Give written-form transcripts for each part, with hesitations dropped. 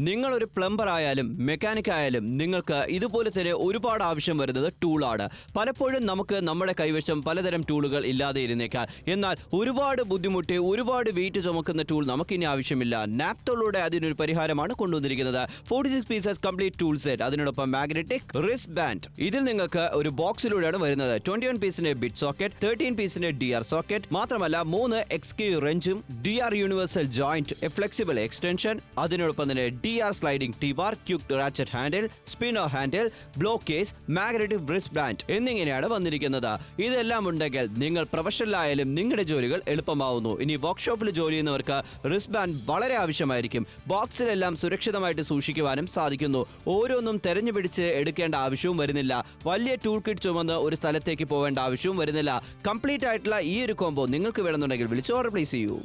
നിങ്ങളൊരു പ്ലംബർ ആയാലും മെക്കാനിക് ആയാലും നിങ്ങൾക്ക് ഇതുപോലെ തന്നെ ഒരുപാട് ആവശ്യം വരുന്നത് ടൂളാണ്. പലപ്പോഴും നമുക്ക് നമ്മുടെ കൈവശം പലതരം ടൂളുകൾ ഇല്ലാതെ ഇരുന്നേക്കാം. എന്നാൽ ഒരുപാട് ബുദ്ധിമുട്ടി ഒരുപാട് വെയിറ്റ് ചുമക്കുന്ന ടൂൾ നമുക്കിനി ആവശ്യമില്ല. നാപ്തോളിലൂടെ അതിനൊരു പരിഹാരമാണ് കൊണ്ടുവന്നിരിക്കുന്നത്. 46 പീസസ് കംപ്ലീറ്റ് ടൂൾ സെറ്റ്, അതിനോടൊപ്പം മാഗ്നറ്റിക് റിസ്റ്റ് ബാൻഡ്. ഇതിൽ നിങ്ങൾക്ക് ഒരു ബോക്സിലൂടെയാണ് വരുന്നത്. 21 പീസിന്റെ ബിറ്റ് സോക്കറ്റ്, 13 പീസിന്റെ DR സോക്കറ്റ്, മാത്രമല്ല 3 XK റെഞ്ചും, DR universal joint, flexible extension, അതിനോടൊപ്പം തന്നെ DR sliding T-bar, quick ratchet handle, spinner handle, block case, magnetic wrist band എന്നിങ്ങനെയാണ് വന്നിരിക്കുന്നത്. ഇതെല്ലാം ഉണ്ടെങ്കിൽ നിങ്ങൾ പ്രൊഫഷണൽ ആയാലും നിങ്ങളുടെ ജോലികൾ എളുപ്പമാവുന്നു. ഇനി വർക്ക്ഷോപ്പിൽ ജോലി ചെയ്യുന്നവർക്ക് റിസ്റ്റ് ബാൻഡ് വളരെ ആവശ്യമായിരിക്കും. ബോക്സിലെല്ലാം സുരക്ഷിതമായിട്ട് സൂക്ഷിക്കുവാനും സാധിക്കുന്നു. ഓരോന്നും തെരഞ്ഞുപിടിച്ച് എടുക്കേണ്ട ആവശ്യവും വരുന്നില്ല. വലിയ ടൂൾ കിറ്റ് ചുമന്ന് ഒരു സ്ഥലത്തേക്ക് പോവേണ്ട ആവശ്യവും വരുന്നില്ല. കംപ്ലീറ്റ് ആയിട്ടുള്ള ഈ ഒരു കോംബോ നിങ്ങൾക്ക് വേണമെന്നുണ്ടെങ്കിൽ വിളിച്ച് ഓർഡർ പ്ലേസ് ചെയ്യൂ.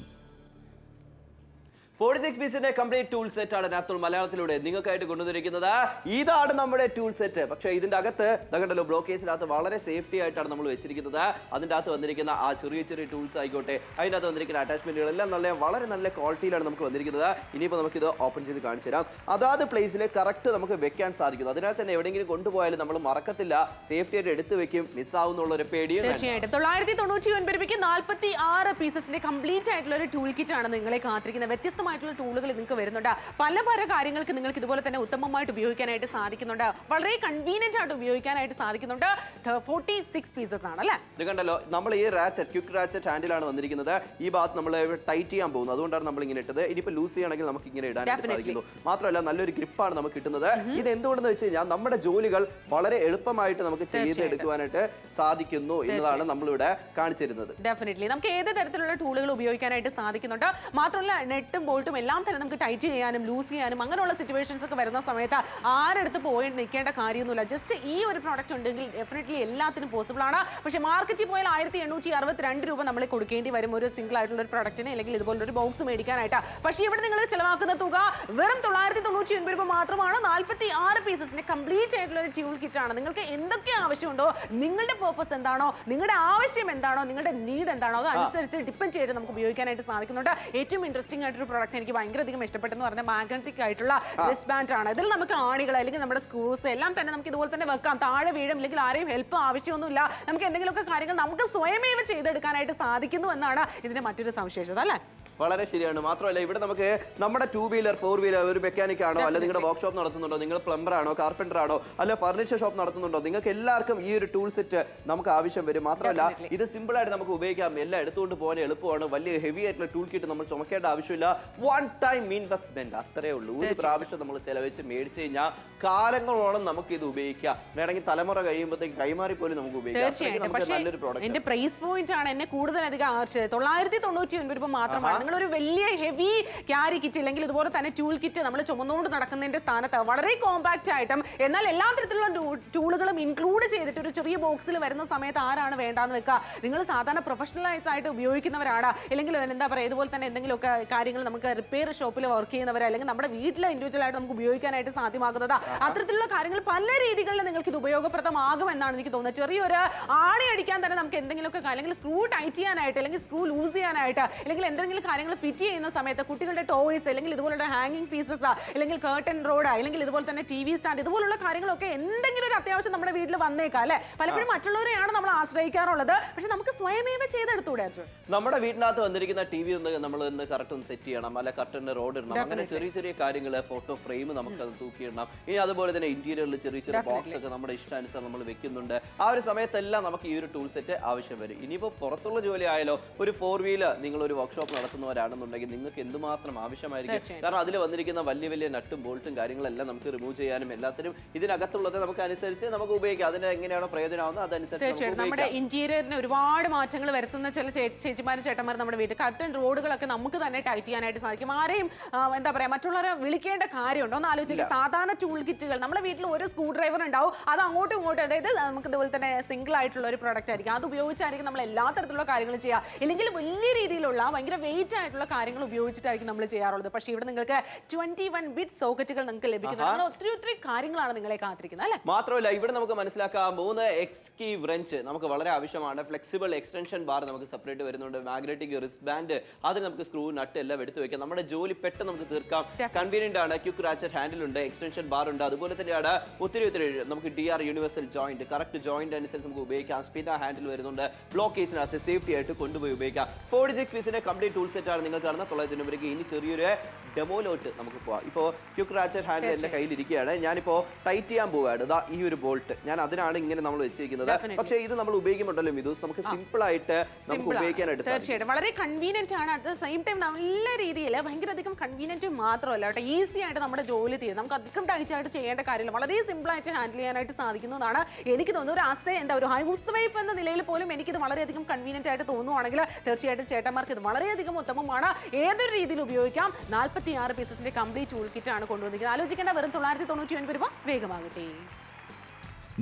46 പീസിന്റെ കംപ്ലീറ്റ് ടൂൾ സെറ്റ് ആണ് നാപ്തോൾ മലയാളത്തിലൂടെ നിങ്ങൾക്കായിട്ട് കൊണ്ടുവന്നിരിക്കുന്നത്. ഇതാണ് നമ്മുടെ ടൂൾ സെറ്റ്. പക്ഷേ ഇതിന്റെ അകത്ത് കണ്ടല്ലോ, ബ്ലോക്ക് കേസിനകത്ത് വളരെ സേഫ്റ്റി ആയിട്ടാണ് നമ്മൾ വെച്ചിരിക്കുന്നത്. അതിൻ്റെ അകത്ത് വന്നിരിക്കുന്ന ആ ചെറിയ ചെറിയ ടൂൾസ് ആയിക്കോട്ടെ, അതിൻ്റെ അകത്ത് വന്നിരിക്കുന്ന അറ്റാച്ച്മെന്റുകളെല്ലാം വളരെ നല്ല ക്വാളിറ്റിയിലാണ് നമുക്ക് വന്നിരിക്കുന്നത്. ഇനിയിപ്പോൾ നമുക്കിത് ഓപ്പൺ ചെയ്ത് കാണിച്ചു തരാം. അതാത് പ്ലേസിൽ കറക്റ്റ് നമുക്ക് വെക്കാൻ സാധിക്കുന്നു. അതിനാൽ തന്നെ എവിടെയെങ്കിലും കൊണ്ടുപോയാലും നമ്മൾ മറക്കത്തില്ല, സേഫ്റ്റി ആയിട്ട് എടുത്ത് വെക്കും, മിസ്സാവുന്നുള്ള ഒരു പേടിയും. തീർച്ചയായിട്ടും 999 46 പീസസിന്റെ കംപ്ലീറ്റ് ആയിട്ടുള്ള ഒരു ടൂൾ കിറ്റ് ആണ് നിങ്ങളെ കാത്തിരിക്കുന്നത്. വ്യത്യസ്തമായിട്ടുള്ള ടൂളുകൾ നിങ്ങൾക്ക് വരുന്നുണ്ട്. പല കാര്യങ്ങൾക്ക് നിങ്ങൾക്ക് ഇതുപോലെ തന്നെ ഉത്തമമായിട്ട് ഉപയോഗിക്കാനായിട്ട് സാധിക്കുന്നുണ്ട്. വളരെ കൺവീനിയന്റ് ആയിട്ട് ഉപയോഗിക്കാനായിട്ട് സാധിക്കുന്നുണ്ട്. 46 പീസസ് ആണ് അല്ലേ? ഇത് കണ്ടല്ലോ, നമ്മൾ ഈ റാച്ചറ്റ് ക്വിക്ക് റാച്ചറ്റ് ഹാൻഡിലാണ് വന്നിരിക്കുന്നത്. ഈ ഭാഗത്ത് നമ്മൾ ടൈറ്റ് ചെയ്യാൻ പോകുന്നു, അതുകൊണ്ടാണ് നമ്മൾ ഇങ്ങനെ ഇട്ടത്. ഇനിയിപ്പോൾ ലൂസ് ചെയ്യണമെങ്കിൽ നമുക്ക് ഇങ്ങനെ ഇടാനായിട്ട് സാധിക്കുന്നു. മാത്രമല്ല നല്ലൊരു ഗ്രിപ്പാണ് നമുക്ക് കിട്ടുന്നത്. ഇത് എന്തുകൊണ്ടെന്ന് വെച്ച് കഴിഞ്ഞാൽ നമ്മുടെ ജോലികൾ വളരെ എളുപ്പമായിട്ട് നമുക്ക് ചെയ്തെടുക്കുവാനായിട്ട് സാധിക്കുന്നു എന്നതാണ് നമ്മളിവിടെ കാണിച്ചിരുന്നത്. ഡെഫിനറ്റ്ലി നമുക്ക് ഏത് തരത്തിലുള്ള ടൂളുകൾ ഉപയോഗിക്കാനായിട്ട് സാധിക്കുന്നുണ്ട്. മാത്രമല്ല നെട്ടും ബോൾട്ടും എല്ലാം തന്നെ നമുക്ക് ടൈറ്റ് ചെയ്യാനും ലൂസ് ചെയ്യാനും അങ്ങനെയുള്ള സിറ്റുവേഷൻസ് ഒക്കെ വരുന്ന സമയത്ത് ആരെടുത്ത് പോയി നിൽക്കേണ്ട കാര്യമൊന്നുമില്ല. ജസ്റ്റ് ഈ ഒരു പ്രോഡക്റ്റ് ഉണ്ടെങ്കിൽ ഡെഫിനറ്റ്ലി എല്ലാത്തിനും പോസിബിൾ ആണ്. പക്ഷേ മാർക്കറ്റിൽ പോയാൽ 1862 രൂപ നമ്മൾ കൊടുക്കേണ്ടി വരും ഒരു സിംഗിൾ ആയിട്ടുള്ള ഒരു പ്രൊഡക്റ്റിന്, അല്ലെങ്കിൽ ഇതുപോലൊരു ബോക്സ് മേടിക്കാനായിട്ട്. പക്ഷേ ഇവിടെ നിങ്ങൾ ചിലവാക്കുന്ന തുക വെറും 999 രൂപ മാത്രമാണ്. 46 പീസസിന്റെ കംപ്ലീറ്റ് ആയിട്ടുള്ള ഒരു ടൂൾ കിറ്റ് ആണ്. നിങ്ങൾക്ക് എന്തൊക്കെ ആവശ്യമുണ്ടോ, നിങ്ങളുടെ പേർപ്പസ് എന്താണോ, നിങ്ങളുടെ ആവശ്യം എന്താണോ, നിങ്ങളുടെ നീഡ് എന്താണോ, അതനുസരിച്ച് ഡിപ്പെൻഡ് ചെയ്ത് നമുക്ക് ഉപയോഗിക്കാനായിട്ട് സാധിക്കുന്നുണ്ട്. ഏറ്റവും ഇൻട്രസ്റ്റിംഗ് ആയിട്ടൊരു പ്രോഡക്റ്റ് എനിക്ക് ഭയങ്കര അധികം ഇഷ്ടപ്പെട്ടെന്ന് പറഞ്ഞാൽ മാഗ്നറ്റിക് ആയിട്ടുള്ള റിസ്റ്റ് ബാൻഡ് ആണ്. ഇതിൽ നമുക്ക് ആണികൾ അല്ലെങ്കിൽ നമ്മുടെ സ്ക്രൂസ് എല്ലാം തന്നെ നമുക്ക് ഇതുപോലെ തന്നെ വെക്കാം. താഴെ വീഴും, അല്ലെങ്കിൽ ആരെയും ഹെൽപ്പ് ആവശ്യമൊന്നുമില്ല. നമുക്ക് എന്തെങ്കിലുമൊക്കെ കാര്യങ്ങൾ നമുക്ക് സ്വയമേവ ചെയ്തെടുക്കാനായിട്ട് സാധിക്കുന്നു എന്നാണ് ഇതിന്റെ മറ്റൊരു സവിശേഷത അല്ലേ? വളരെ ശരിയാണ്. മാത്രമല്ല ഇവിടെ നമുക്ക് നമ്മുടെ 2 വീലർ 4 വീലർ ഒരു മെക്കാനിക് ആണോ, അല്ല നിങ്ങളുടെ വർക്ക്ഷോപ്പ് നടത്തുന്നുണ്ടോ, നിങ്ങൾ പ്ലംബർ ആണോ, കാർപ്പൻറ്റർ ആണോ, അല്ല ഫർണിച്ചർ ഷോപ്പ് നടത്തുന്നുണ്ടോ, നിങ്ങൾക്ക് എല്ലാവർക്കും ഈ ഒരു ടൂൾ സെറ്റ് നമുക്ക് ആവശ്യം വരും. മാത്രമല്ല ഇത് സിമ്പിൾ ആയിട്ട് നമുക്ക് ഉപയോഗിക്കാം. എല്ലാം എടുത്തുകൊണ്ട് പോകാൻ എളുപ്പമാണ്. വലിയ ഹെവി ആയിട്ടുള്ള ടൂൾ കിറ്റ് നമ്മൾ ചുമക്കേണ്ട ആവശ്യമില്ല. വൺ ടൈം ഇൻവെസ്റ്റ്മെന്റ് അത്രേ ഉള്ളൂ. ഒരു പ്രാവശ്യം നമ്മൾ ചെലവഴിച്ച് മേടിച്ചു കഴിഞ്ഞാൽ കാലങ്ങളോളം നമുക്ക് ഇത് ഉപയോഗിക്കാം. വേണമെങ്കിൽ തലമുറ കഴിയുമ്പോഴത്തേക്ക് കൈമാറി പോലും നമുക്ക് ഉപയോഗിക്കാം. നല്ലൊരു പ്രോഡക്റ്റ്. എന്റെ പ്രൈസ് പോയിന്റ് ആണ് എന്നെ കൂടുതലധികം ആകർഷിച്ചത്. 999 രൂപ മാത്രമാണ്. ഒരു വലിയ ഹെവി ക്യാരി കിറ്റ് അല്ലെങ്കിൽ ഇതുപോലെ തന്നെ ടൂൾ കിറ്റ് നമ്മൾ ചുമന്നുകൊണ്ട് നടക്കുന്നതിന്റെ സ്ഥാനത്ത് വളരെ കോമ്പാക്റ്റ് ആയിട്ടും എന്നാൽ എല്ലാ തരത്തിലുള്ള ടൂളുകളും ഇൻക്ലൂഡ് ചെയ്തിട്ട് ഒരു ചെറിയ ബോക്സിൽ വരുന്ന സമയത്ത് ആരാണ് വേണ്ടാന്ന് വെക്കുക? നിങ്ങൾ സാധാരണ പ്രൊഫഷണലൈസ് ആയിട്ട് ഉപയോഗിക്കുന്നവരാണ്, അല്ലെങ്കിൽ എന്താ പറയുക, ഇതുപോലെ തന്നെ എന്തെങ്കിലുമൊക്കെ കാര്യങ്ങൾ നമുക്ക് റിപ്പയർ ഷോപ്പിൽ വർക്ക് ചെയ്യുന്നവർ, അല്ലെങ്കിൽ നമ്മുടെ വീട്ടിലെ ഇൻഡിവിജ്വൽ ആയിട്ട് നമുക്ക് ഉപയോഗിക്കാനായിട്ട് സാധ്യമാകുന്നത്. അത്തരത്തിലുള്ള കാര്യങ്ങൾ പല രീതികളിൽ നിങ്ങൾക്ക് ഇത് ഉപയോഗപ്രദമാകും എന്നാണ് എനിക്ക് തോന്നുന്നത്. ചെറിയൊരു ആണി അടിക്കാൻ തന്നെ നമുക്ക് എന്തെങ്കിലുമൊക്കെ, അല്ലെങ്കിൽ സ്ക്രൂ ടൈറ്റ് ചെയ്യാനായിട്ട്, അല്ലെങ്കിൽ സ്ക്രൂ ലൂസ് ചെയ്യാനായിട്ട്, അല്ലെങ്കിൽ എന്തെങ്കിലും കാര്യങ്ങൾ ഫിറ്റ് ചെയ്യുന്ന സമയത്ത് കുട്ടികളുടെ ടോയ്സ്, അല്ലെങ്കിൽ ഇതുപോലുള്ള ഹാങ്ങിങ് പീസസ്, അല്ലെങ്കിൽ കർട്ടൻ റോഡ്, അല്ലെങ്കിൽ ഇതുപോലെ തന്നെ TV സ്റ്റാൻഡ്, ഇതുപോലുള്ള കാര്യങ്ങളൊക്കെ എന്തെങ്കിലും ഒരു അത്യാവശ്യം നമ്മുടെ വീട്ടിൽ വന്നേക്കാം അല്ലെ? പലപ്പോഴും മറ്റുള്ളവരെയാണ് നമ്മൾ ആശ്രയിക്കാറുള്ളത്. പക്ഷെ നമുക്ക് സ്വയമേവ ചെയ്തെടുത്തൂടെ? നമ്മുടെ വീട്ടിനകത്ത് വന്നിരിക്കുന്ന TV നമ്മൾ കറക്റ്റ് ഒന്ന് സെറ്റ് ചെയ്യണം, അല്ല കർട്ടന് റോഡ് ഇടണം, അങ്ങനെ ചെറിയ ചെറിയ കാര്യങ്ങൾ, ഫോട്ടോ ഫ്രെയിം നമുക്ക് അത് തൂക്കിയിടണം. ഇനി അതുപോലെ തന്നെ ഇന്റീരിയറിൽ ചെറിയ ചെറിയ ബോക്സ് ഒക്കെ നമ്മുടെ ഇഷ്ടാനുസരണം നമ്മൾ വെക്കുന്നുണ്ട്. ആ ഒരു സമയത്തെല്ലാം നമുക്ക് ഈ ഒരു ടൂൾ സെറ്റ് ആവശ്യം വരും. ഇനിയിപ്പോൾ പുറത്തുള്ള ജോലി ആയാലോ, ഒരു 4 വീലർ നിങ്ങൾ ഒരു വർക്ക്ഷോപ്പ് നടത്തുന്നവരാണെന്നുണ്ടെങ്കിൽ നിങ്ങൾക്ക് എന്തുമാത്രം ആവശ്യമായിരിക്കും. കാരണം അതിൽ വന്നിരിക്കുന്ന വലിയ വലിയ നട്ടും ബോൾട്ടും കാര്യങ്ങളെല്ലാം നമുക്ക് റിമൂവ് ചെയ്യാനും എല്ലാത്തിനും ഇതിനകത്തുള്ളത് നമുക്ക് അനുസരിച്ച് നമുക്ക് ഉപയോഗിക്കാം. അതിന് എങ്ങനെയാണോ പ്രയോജനമാവുന്നത് അതനുസരിച്ച് നമ്മുടെ ഇന്റീരിയറിന് ഒരുപാട് മാറ്റങ്ങൾ വരുത്തുന്ന ചില ചേച്ചിമാരും ചേട്ടന്മാരും നമ്മുടെ വീട്ടിൽ കർട്ടൻ റോഡുകളൊക്കെ നമുക്ക് തന്നെ ടൈറ്റ് ചെയ്യാനായിട്ട് സാധിക്കും. ആരെയും എന്താ പറയാ, മറ്റുള്ളവരെ വിളിക്കേണ്ട കാര്യമുണ്ടോ എന്ന് ആലോചിക്കുക. സാധാരണ ടൂൾ കിറ്റുകൾ നമ്മുടെ വീട്ടിൽ ഒരു സ്ക്രൂ ഡ്രൈവർ ഉണ്ടാവും, അത് അങ്ങോട്ടും ഇങ്ങോട്ടും, അതായത് നമുക്ക് ഇതുപോലെ തന്നെ സിംഗിൾ ആയിട്ടുള്ള ഒരു പ്രൊഡക്റ്റ് ആയിരിക്കും. അത് ഉപയോഗിച്ചായിരിക്കും നമ്മൾ എല്ലാ തരത്തിലുള്ള കാര്യങ്ങളും ചെയ്യുക. ഇല്ലെങ്കിൽ വലിയ രീതിയിലുള്ള ഭയങ്കര വെയിറ്റ് ആയിട്ടുള്ള കാര്യങ്ങൾ ഉപയോഗിച്ചിട്ടായിരിക്കും നമ്മൾ ചെയ്യാറുള്ളത്. പക്ഷേ ഇവിടെ നിങ്ങൾക്ക് 21 ബിറ്റ് സോക്കറ്റുകൾ നിങ്ങൾക്ക് ലഭിക്കുന്നത്. അങ്ങനെ ഒത്തിരി കാര്യങ്ങളാണ് നിങ്ങളെ കാത്തിരിക്കുന്നത് അല്ലേ? മാത്രമല്ല ഇവിടെ നമുക്ക് മനസ്സിലാക്കാം 3 എക്സ് കീ വ്രഞ്ച് നമുക്ക് വളരെ ആവശ്യമാണ്. ഫ്ലെക്സിബിൾ എക്സ്റ്റൻഷൻ ബാർ നമുക്ക് സെപ്പറേറ്റ് വരുന്നുണ്ട്. മാഗ്നറ്റിക് റിസ്റ്റ് ബാൻഡ്, അതിൽ നമുക്ക് സ്ക്രൂ നട്ട് എല്ലാം എടുത്തു വെക്കാം. നമ്മുടെ ജോലി പെട്ടെന്ന് നമുക്ക് തീർക്കാം. കൺവീനിയന്റ് ആണ്. ക്വിക്ക് റാച്ചറ്റ് ഹാൻഡിൽ ഉണ്ട്, എക്സ്റ്റൻഷൻ ബാർ ഉണ്ട്. അതുപോലെ തന്നെയാണ് ഒത്തിരി നമുക്ക് DR universal joint, correct joint അനുസരിച്ച് നമുക്ക് ഉപയോഗിക്കാം. സ്പിന്ന ഹാൻഡിൽ വരുന്നുണ്ട്. ബ്ലോക്ക് കേസിനകത്ത് സേഫ്റ്റി ആയിട്ട് കൊണ്ടുപോയി ഉപയോഗിക്കാം. 46 പീസിന്റെ കംപ്ലീറ്റ് ടൂൾ സെറ്റ് ആണ് നിങ്ങൾ കാണുന്ന 900 രൂപയ്ക്ക്. ഇനി ചെറിയൊരു ഡെമോലോട്ട് നമുക്ക് പോവാം. ഇപ്പോൾ ക്വിക്ക് റാച്ചറ്റ് ഹാൻഡിൽ എന്റെ കയ്യിൽ ഇരിക്കുകയാണ്. ഞാനിപ്പോ ടൈറ്റ് ചെയ്യാൻ പോവുകയാണ്. ഇതാ ഈ ഒരു ബോൾട്ട് ഞാൻ അതിനാണ് ഇങ്ങനെ നമ്മൾ വെച്ചിരിക്കുന്നത്. പക്ഷേ ഇത് നമ്മൾ ഉപയോഗിക്കുമ്പോഴല്ലോ മിഥുസ് നമുക്ക് സിമ്പിൾ ആയിട്ട് നമുക്ക് ഉപയോഗിക്കാനായിട്ട് തീർച്ചയായിട്ടും വളരെ കൺവീനിയന്റ് ആണ്. അറ്റ് ദ സെയിം ടൈം നല്ല രീതിയിൽ ഭയങ്കര അധികം കൺവീനിയന്റ് മാത്രമല്ല കേട്ടോ, ഈസി ആയിട്ട് നമ്മുടെ ജോലി തീരും. നമുക്ക് അധികം ടൈറ്റ് ആയിട്ട് ചെയ്യേണ്ട കാര്യമില്ല. വളരെ സിമ്പിൾ ആയിട്ട് ഹാൻഡിൽ ചെയ്യാനായിട്ട് സാധിക്കുന്നതാണ്. എനിക്ക് തോന്നുന്നു ഒരു ഒരു ഹൗസ് വൈഫ് എന്ന നിലയിൽ പോലും എനിക്കിത് വളരെയധികം കൺവീനിയന്റ് ആയിട്ട് തോന്നുവാണെങ്കിൽ തീർച്ചയായിട്ടും ചേട്ടന്മാർക്ക് ഇത് വളരെയധികം ഉത്തമമാണ്. ഏതൊരു രീതിയിൽ ഉപയോഗിക്കാം. 46 പീസസിന്റെ കംപ്ലീറ്റ് ടൂൾ കിറ്റ് ആണ് കൊണ്ടുവന്നിരിക്കുന്നത്. ആലോചിക്കേണ്ട വെറും 999 രൂപ. വേഗമാകട്ടെ.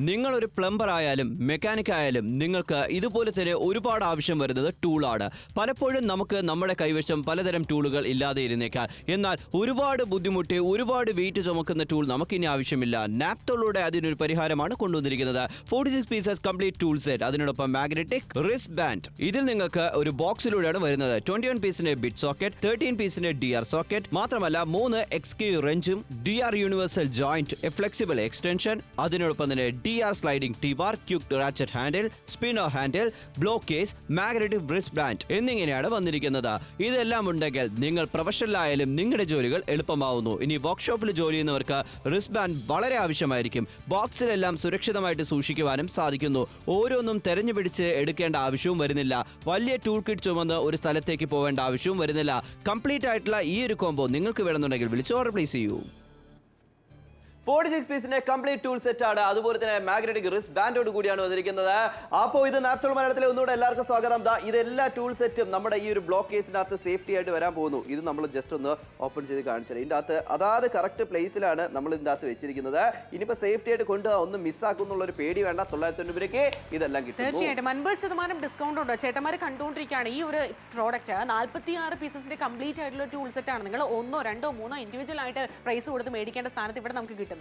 നിങ്ങളൊരു പ്ലംബർ ആയാലും മെക്കാനിക് ആയാലും നിങ്ങൾക്ക് ഇതുപോലെ തന്നെ ഒരുപാട് ആവശ്യം വരുന്നത് ടൂളാണ്. പലപ്പോഴും നമുക്ക് നമ്മുടെ കൈവശം പലതരം ടൂളുകൾ ഇല്ലാതെ ഇരുന്നേക്കാം. എന്നാൽ ഒരുപാട് ബുദ്ധിമുട്ടി ഒരുപാട് വെയിറ്റ് ചുമക്കുന്ന ടൂൾ നമുക്കിനി ആവശ്യമില്ല. നാപ്തോളിലൂടെ അതിനൊരു പരിഹാരമാണ് കൊണ്ടുവന്നിരിക്കുന്നത്. 46 പീസസ് കംപ്ലീറ്റ് ടൂൾ സെറ്റ്, അതിനോടൊപ്പം മാഗ്നറ്റിക് റിസ്റ്റ് ബാൻഡ്. ഇതിൽ നിങ്ങൾക്ക് ഒരു ബോക്സിലൂടെയാണ് വരുന്നത്. 21 പീസിന്റെ ബിറ്റ് സോക്കറ്റ്, 13 പീസിന്റെ DR സോക്കറ്റ്, മാത്രമല്ല 3 എക്സ് കീ റെഞ്ചും, DR universal joint, flexible extension, അതിനോടൊപ്പം തന്നെ DR sliding T-bar, quick ratchet handle, spinner handle, block case, magnetic wrist band എന്നിങ്ങനെയാണ് വന്നിരിക്കുന്നത്. ഇതെല്ലാം ഉണ്ടെങ്കിൽ നിങ്ങൾ പ്രൊഫഷണൽ ആയാലും നിങ്ങളുടെ ജോലികൾ എളുപ്പമാവുന്നു. ഇനി വർക്ക്ഷോപ്പിൽ ജോലി ചെയ്യുന്നവർക്ക് റിസ്റ്റ് ബാൻഡ് വളരെ ആവശ്യമായിരിക്കും. ബോക്സിലെല്ലാം സുരക്ഷിതമായിട്ട് സൂക്ഷിക്കുവാനും സാധിക്കുന്നു. ഓരോന്നും തെരഞ്ഞുപിടിച്ച് എടുക്കേണ്ട ആവശ്യവും വരുന്നില്ല. വലിയ ടൂൾ കിറ്റ് ചുമന്ന് ഒരു സ്ഥലത്തേക്ക് പോവേണ്ട ആവശ്യവും വരുന്നില്ല. കംപ്ലീറ്റ് ആയിട്ടുള്ള ഈ ഒരു കോംബോ നിങ്ങൾക്ക് വേണമെന്നുണ്ടെങ്കിൽ വിളിച്ച് ഓർഡർ പ്ലേസ് ചെയ്യൂ. 46 പീസിന്റെ കംപ്ലീറ്റ് ടൂൾ സെറ്റ് ആണ്. അതുപോലെ തന്നെ മാഗ്നറ്റിക് റിസ്റ്റ് ബാൻഡോട് കൂടിയാണ് വന്നിരിക്കുന്നത്. അപ്പോൾ ഇത് നാപ്തോൾ മലയാളത്തിലെ ഒന്നുകൂടെ എല്ലാവർക്കും സ്വാഗതം. ഇതെല്ലാ ടൂൾ സെറ്റും നമ്മുടെ ഈ ഒരു ബ്ലോക്ക് കേസിനകത്ത് സേഫ്റ്റി ആയിട്ട് വരാൻ പോകുന്നു. ഇത് നമ്മൾ ജസ്റ്റ് ഒന്ന് ഓപ്പൺ ചെയ്ത് കാണിച്ചത്. ഇതിൻ്റെ അകത്ത് അതാത് കറക്റ്റ് പ്ലേസിലാണ് നമ്മൾ ഇതിൻ്റെ അകത്ത് വെച്ചിരിക്കുന്നത്. ഇനിയിപ്പോൾ സേഫ്റ്റി ആയിട്ട് കൊണ്ടുപോകാൻ ഒന്നും മിസ്സാക്കുന്നുള്ള ഒരു പേടി വേണ്ട. 990 രൂപയ്ക്ക് ഇതെല്ലാം കിട്ടും. തീർച്ചയായിട്ടും 50% ഡിസ്കൗണ്ട് ഉണ്ട്. ചേട്ടന്മാർ കണ്ടുകൊണ്ടിരിക്കുകയാണ് ഈ ഒരു പ്രോഡക്റ്റ്. 46 പീസസിന്റെ കംപ്ലീറ്റ് ആയിട്ടുള്ള ടൂൾ സെറ്റ് ആണ്. നിങ്ങൾ 1, 2, 3 ഇൻഡിവിജ്വൽ ആയിട്ട് പ്രൈസ് കൊടുത്ത് മേടിക്കേണ്ട സ്ഥാനത്ത് ഇവിടെ നമുക്ക് കിട്ടും.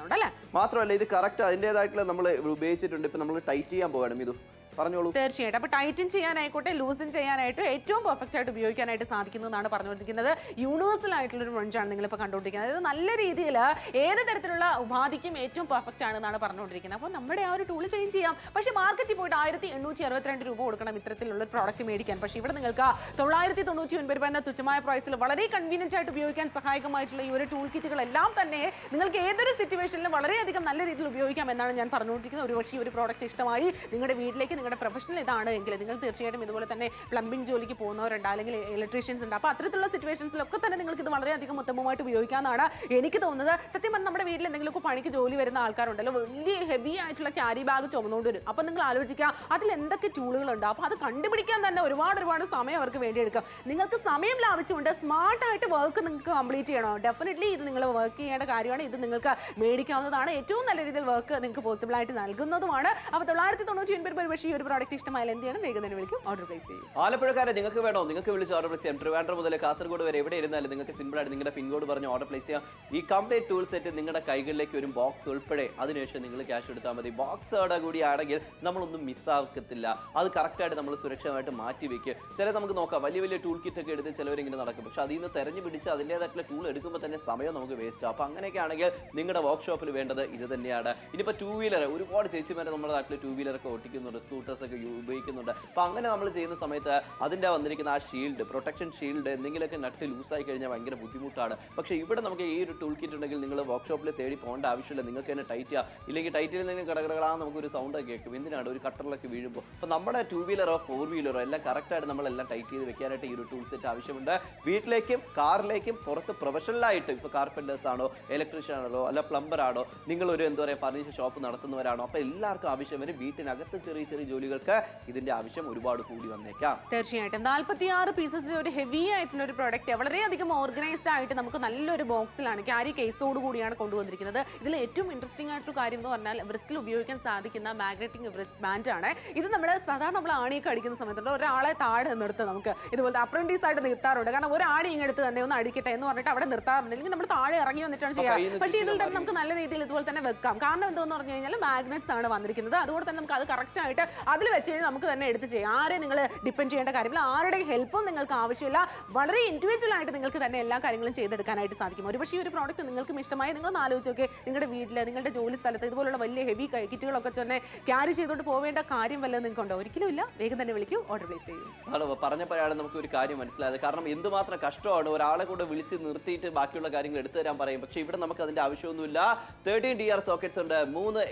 മാത്രമല്ല ഇത് കറക്റ്റ് അതിൻ്റെതായിട്ടുള്ള നമ്മൾ ഉപയോഗിച്ചിട്ടുണ്ട്. ഇപ്പൊ നമ്മൾ ടൈറ്റ് ചെയ്യാൻ പോകണം. ഇത് പറഞ്ഞോളൂ. തീർച്ചയായിട്ടും. അപ്പോൾ ടൈറ്റൻ ചെയ്യാനായിക്കോട്ടെ ലൂസൻ ചെയ്യാനായിട്ട് ഏറ്റവും പെർഫെക്റ്റ് ആയിട്ട് ഉപയോഗിക്കാനായിട്ട് സാധിക്കുന്നതാണ് പറഞ്ഞുകൊണ്ടിരിക്കുന്നത്. യൂണിവേഴ്സൽ ആയിട്ടുള്ള ഒരു റഞ്ചാണ് നിങ്ങളിപ്പോൾ കണ്ടുകൊണ്ടിരിക്കുന്നത്. അതായത് നല്ല രീതിയിൽ ഏത് തരത്തിലുള്ള ഉപാധിക്കും ഏറ്റവും പെർഫെക്റ്റ് ആണെന്നാണ് പറഞ്ഞുകൊണ്ടിരിക്കുന്നത്. അപ്പോൾ നമ്മുടെ ആ ഒരു ടൂൾ ചേഞ്ച് ചെയ്യാം. പക്ഷേ മാർക്കറ്റിൽ പോയിട്ട് 1862 രൂപ കൊടുക്കണം ഇത്തരത്തിലുള്ള പ്രോഡക്റ്റ് മേടിക്കാൻ. പക്ഷേ ഇവിടെ നിങ്ങൾക്ക് 999 രൂപ എന്ന തുച്ഛമായ പ്രൈസിൽ വളരെ കൺവീനിയന്റ് ആയിട്ട് ഉപയോഗിക്കാൻ സഹായകമായിട്ടുള്ള ഈ ഒരു ടൂൾ കിറ്റുകളെല്ലാം തന്നെ നിങ്ങൾക്ക് ഏതൊരു സിറ്റുവേഷനിലും വളരെയധികം നല്ല രീതിയിൽ ഉപയോഗിക്കാം എന്നാണ് ഞാൻ പറഞ്ഞുകൊണ്ടിരിക്കുന്നത്. ഒരു പക്ഷേ ഈ ഒരു പ്രോഡക്റ്റ് ഇഷ്ടമായി നിങ്ങളുടെ വീട്ടിലേക്ക് നിങ്ങളുടെ പ്രൊഫഷണൽ ഇതാണ് എങ്കിൽ നിങ്ങൾ തീർച്ചയായിട്ടും ഇതുപോലെ തന്നെ പ്ലംബിംഗ് ജോലിക്ക് പോകുന്നവരുണ്ട്, അല്ലെങ്കിൽ ഇലക്ട്രീഷ്യൻസ് ഉണ്ട്. അപ്പോൾ അത്തരത്തിലുള്ള സിറ്റുവേഷൻസിലൊക്കെ തന്നെ നിങ്ങൾക്ക് ഇത് വളരെയധികം ഉത്തമമായിട്ട് ഉപയോഗിക്കാമെന്നാണ് എനിക്ക് തോന്നുന്നത്. സത്യം പറഞ്ഞാൽ നമ്മുടെ വീട്ടിൽ എന്തെങ്കിലുമൊക്കെ പണിക്ക് ജോലി വരുന്ന ആൾക്കാരുണ്ടല്ലോ, വലിയ ഹെവി ആയിട്ടുള്ള ക്യാരി ബാഗ് ചുമന്നുകൊണ്ട് വരും. അപ്പോൾ നിങ്ങൾ ആലോചിക്കുക അതിൽ എന്തൊക്കെ ടൂളുകളുണ്ട്. അപ്പോൾ അത് കണ്ടുപിടിക്കാൻ തന്നെ ഒരുപാട് സമയം അവർക്ക് വേണ്ടി എടുക്കും. നിങ്ങൾക്ക് സമയം ലാഭിച്ചുകൊണ്ട് സ്മാർട്ടായിട്ട് വർക്ക് നിങ്ങൾക്ക് കംപ്ലീറ്റ് ചെയ്യണോ, ഡെഫിനറ്റ്ലി ഇത് നിങ്ങൾ വർക്ക് ചെയ്യേണ്ട കാര്യമാണ്. ഇത് നിങ്ങൾക്ക് മേടിക്കാവുന്നതാണ്. ഏറ്റവും നല്ല രീതിയിൽ വർക്ക് നിങ്ങൾക്ക് പോസിബിൾ ആയിട്ട് നൽകുന്നതുമാണ്. അപ്പോൾ 999 രൂപ പക്ഷേ ഈ ഒരു പ്രോഡക്റ്റ് ഇഷ്ടമായാലും എന്ത് ചെയ്യണം, വേഗം തന്നെ വിളിക്കും, ഓർഡർ പ്ലേസ് ചെയ്യും. ആലപ്പുഴക്കാരെ നിങ്ങൾക്ക് വേണോ, നിങ്ങൾക്ക് വിളിച്ച് ഓർഡർ പ്ലേസ് ചെയ്യാം. ട്രിവാൻഡ്രം മുതൽ കാസർഗോഡ് വരെ എവിടെ ഇരുന്നാലും നിങ്ങൾക്ക് സിമ്പിൾ ആയിട്ട് നിങ്ങളുടെ പിൻകോഡ് പറഞ്ഞ് ഓർഡർ പ്ലേസ് ചെയ്യാം. ഈ കംപ്ലീറ്റ് ടൂൾ സെറ്റ് നിങ്ങളുടെ കൈകളിലേക്ക് ഒരു ബോക്സ് ഉൾപ്പെടെ അതിനുശേഷം നിങ്ങൾ ക്യാഷ് എടുത്താൽ മതി. ബോക്സോടെ കൂടി ആണെങ്കിൽ നമ്മളൊന്നും മിസ്സാക്കത്തില്ല. അത് കറക്റ്റായിട്ട് നമ്മൾ സുരക്ഷിതമായിട്ട് മാറ്റി വെക്കുക. ചില നമുക്ക് നോക്കാം വലിയ വലിയ ടൂൾ കിറ്റ് ഒക്കെ എടുത്ത് ചിലവരിങ്ങനെ നടക്കും. പക്ഷെ അതിൽ നിന്ന് തെരഞ്ഞു പിടിച്ച് അതിൻ്റേതായിട്ടുള്ള ടൂൾ എടുക്കുമ്പോൾ തന്നെ സമയം നമുക്ക് വേസ്റ്റ് ആവും. അപ്പോൾ അങ്ങനെയൊക്കെ ആണെങ്കിൽ നിങ്ങളുടെ വർക്ക്ഷോപ്പിൽ വേണ്ടത് ഇത് തന്നെയാണ്. ഇനിയിപ്പോൾ 2 വീലർ ഒരുപാട് ചേച്ചിമാരെ നമ്മുടെ നാട്ടിൽ 2 വീലറൊക്കെ ഓടിക്കുന്നുണ്ട്, സ്കൂട്ടേഴ്സൊക്കെ ഉപയോഗിക്കുന്നുണ്ട്. അപ്പോൾ അങ്ങനെ നമ്മൾ ചെയ്യുന്ന സമയത്ത് അതിൻ്റെ വന്നിരിക്കുന്ന ആ ഷീൽഡ്, പ്രൊട്ടക്ഷൻ ഷീൽഡ് എന്തെങ്കിലുമൊക്കെ നട്ട് ലൂസായി കഴിഞ്ഞാൽ ഭയങ്കര ബുദ്ധിമുട്ടാണ്. പക്ഷേ ഇവിടെ നമുക്ക് ഈ ഒരു ടൂൾ കിറ്റ് ഉണ്ടെങ്കിൽ നിങ്ങൾ വർക്ക്ഷോപ്പിൽ തേടി പോകേണ്ട ആവശ്യമില്ല. നിങ്ങൾക്ക് തന്നെ ടൈറ്റ് ചെയ്യാം. ഇല്ലെങ്കിൽ ടൈറ്റിൽ എന്തെങ്കിലും കടകളാണ് നമുക്കൊരു സൗണ്ട് കേൾക്കും. എന്തിനാണ് ഒരു കട്ടറിലൊക്കെ വീഴുമ്പോൾ. അപ്പോൾ നമ്മുടെ 2 വീലറോ 4 വീലറോ എല്ലാം കറക്റ്റായിട്ട് നമ്മളെല്ലാം ടൈറ്റ് ചെയ്ത് വെക്കാനായിട്ട് ഈ ഒരു ടൂൾ സെറ്റ് ആവശ്യമുണ്ട്. വീട്ടിലേക്കും കാറിലേക്കും പുറത്ത് പ്രൊഫഷണലായിട്ട് ഇപ്പോൾ കാർപ്പൻറ്റേഴ്സ് ആണോ, ഇലക്ട്രീഷ്യൻ ആണോ, അല്ല പ്ലംബർ ആണോ, നിങ്ങളൊരു എന്താ പറയുക ഫർണിച്ചർ ഷോപ്പ് നടത്തുന്നവരാണോ, അപ്പോൾ എല്ലാവർക്കും ആവശ്യം വരും. വീട്ടിനകത്ത് ചെറിയ ചെറിയ ജോലികൾക്ക് ഇതിന്റെ ആവശ്യം ഒരുപാട് കൂടി വന്നേക്കാം. തീർച്ചയായിട്ടും 46 പീസസിന്റെ ഒരു ഹെവി ആയിട്ടുള്ള ഒരു പ്രോഡക്റ്റ് വളരെയധികം ഓർഗനൈസ്ഡ് ആയിട്ട് നമുക്ക് നല്ലൊരു ബോക്സിലാണ് ക്യാരി കേസോട് കൂടിയാണ് കൊണ്ടുവന്നിരിക്കുന്നത്. ഇതിൽ ഏറ്റവും ഇൻട്രസ്റ്റിംഗ് ആയിട്ടൊരു കാര്യം എന്ന് പറഞ്ഞാൽ റിസ്റ്റിൽ ഉപയോഗിക്കാൻ സാധിക്കുന്ന മാഗ്നറ്റിക് റിസ്റ്റ് ബാൻഡ് ആണ്. ഇത് നമ്മൾ സാധാരണ നമ്മൾ ആണിയൊക്കെ അടിക്കുന്ന സമയത്തുണ്ട് ഒരാളെ താഴെ നിർത്തുക, നമുക്ക് ഇതുപോലത്തെ അപ്രന്റീസ് ആയിട്ട് നിർത്താറുണ്ട്. കാരണം ഒരു ആണി ഇങ്ങെടുത്ത് തന്നെ ഒന്ന് അടിക്കട്ടെ എന്ന് പറഞ്ഞിട്ട് അവിടെ നിർത്താറുണ്ട്, അല്ലെങ്കിൽ നമ്മൾ താഴെ ഇറങ്ങി വന്നിട്ടാണ് ചെയ്യുക. പക്ഷേ ഇതിൽ തന്നെ നമുക്ക് നല്ല രീതിയിൽ ഇതുപോലെ തന്നെ വെക്കാം. കാരണം എന്താണെന്ന് പറഞ്ഞു കഴിഞ്ഞാൽ മാഗ്നറ്റ്സ് ആണ് വന്നിരിക്കുന്നത്. അതുകൊണ്ട് തന്നെ നമുക്ക് അത് കറക്റ്റ് ആയിട്ട് അതിൽ വെച്ച് കഴിഞ്ഞാൽ നമുക്ക് തന്നെ എടുത്ത് ചെയ്യാം. ആരെ നിങ്ങൾ ഡിപ്പെൻഡ് ചെയ്യേണ്ട കാര്യമില്ല, ആരുടെ ഹെൽപ്പും നിങ്ങൾക്ക് ആവശ്യമില്ല. വളരെ ഇൻഡിവിജ്വൽ ആയിട്ട് നിങ്ങൾക്ക് തന്നെ എല്ലാ കാര്യങ്ങളും ചെയ്തെടുക്കാനായിട്ട് സാധിക്കും. ഒരുപക്ഷേ ഈ ഒരു പ്രോഡക്റ്റ് നിങ്ങൾക്കും ഇഷ്ടമായി നിങ്ങളൊന്ന് ആലോചിച്ച് നോക്കി, നിങ്ങളുടെ വീട്ടിൽ നിങ്ങളുടെ ജോലി സ്ഥലത്ത് ഇതുപോലുള്ള വലിയ ഹെവി കിറ്റുകളൊക്കെ തന്നെ ക്യാരി ചെയ്തുകൊണ്ട് പോവേണ്ട കാര്യം വല്ലതും നിങ്ങൾക്ക് ഉണ്ടോ? ഒരിക്കലും ഇല്ല. വേഗം തന്നെ വിളിക്കൂ, ഓർഡർ പ്ലേസ് ചെയ്യൂ. പറഞ്ഞപ്പോഴാണ് നമുക്ക് ഒരു കാര്യം മനസ്സിലായത്. കാരണം എന്തുമാത്രം കഷ്ടമാണ് ഒരാളെ കൂടെ വിളിച്ച് നിർത്തിയിട്ട് ബാക്കിയുള്ള കാര്യങ്ങൾ എടുത്തു തരാൻ പറയും. പക്ഷേ ഇവിടെ നമുക്ക് അതിന്റെ ആവശ്യമൊന്നുമില്ല. 13 DR സോക്കറ്റ്സ് ഉണ്ട്, 3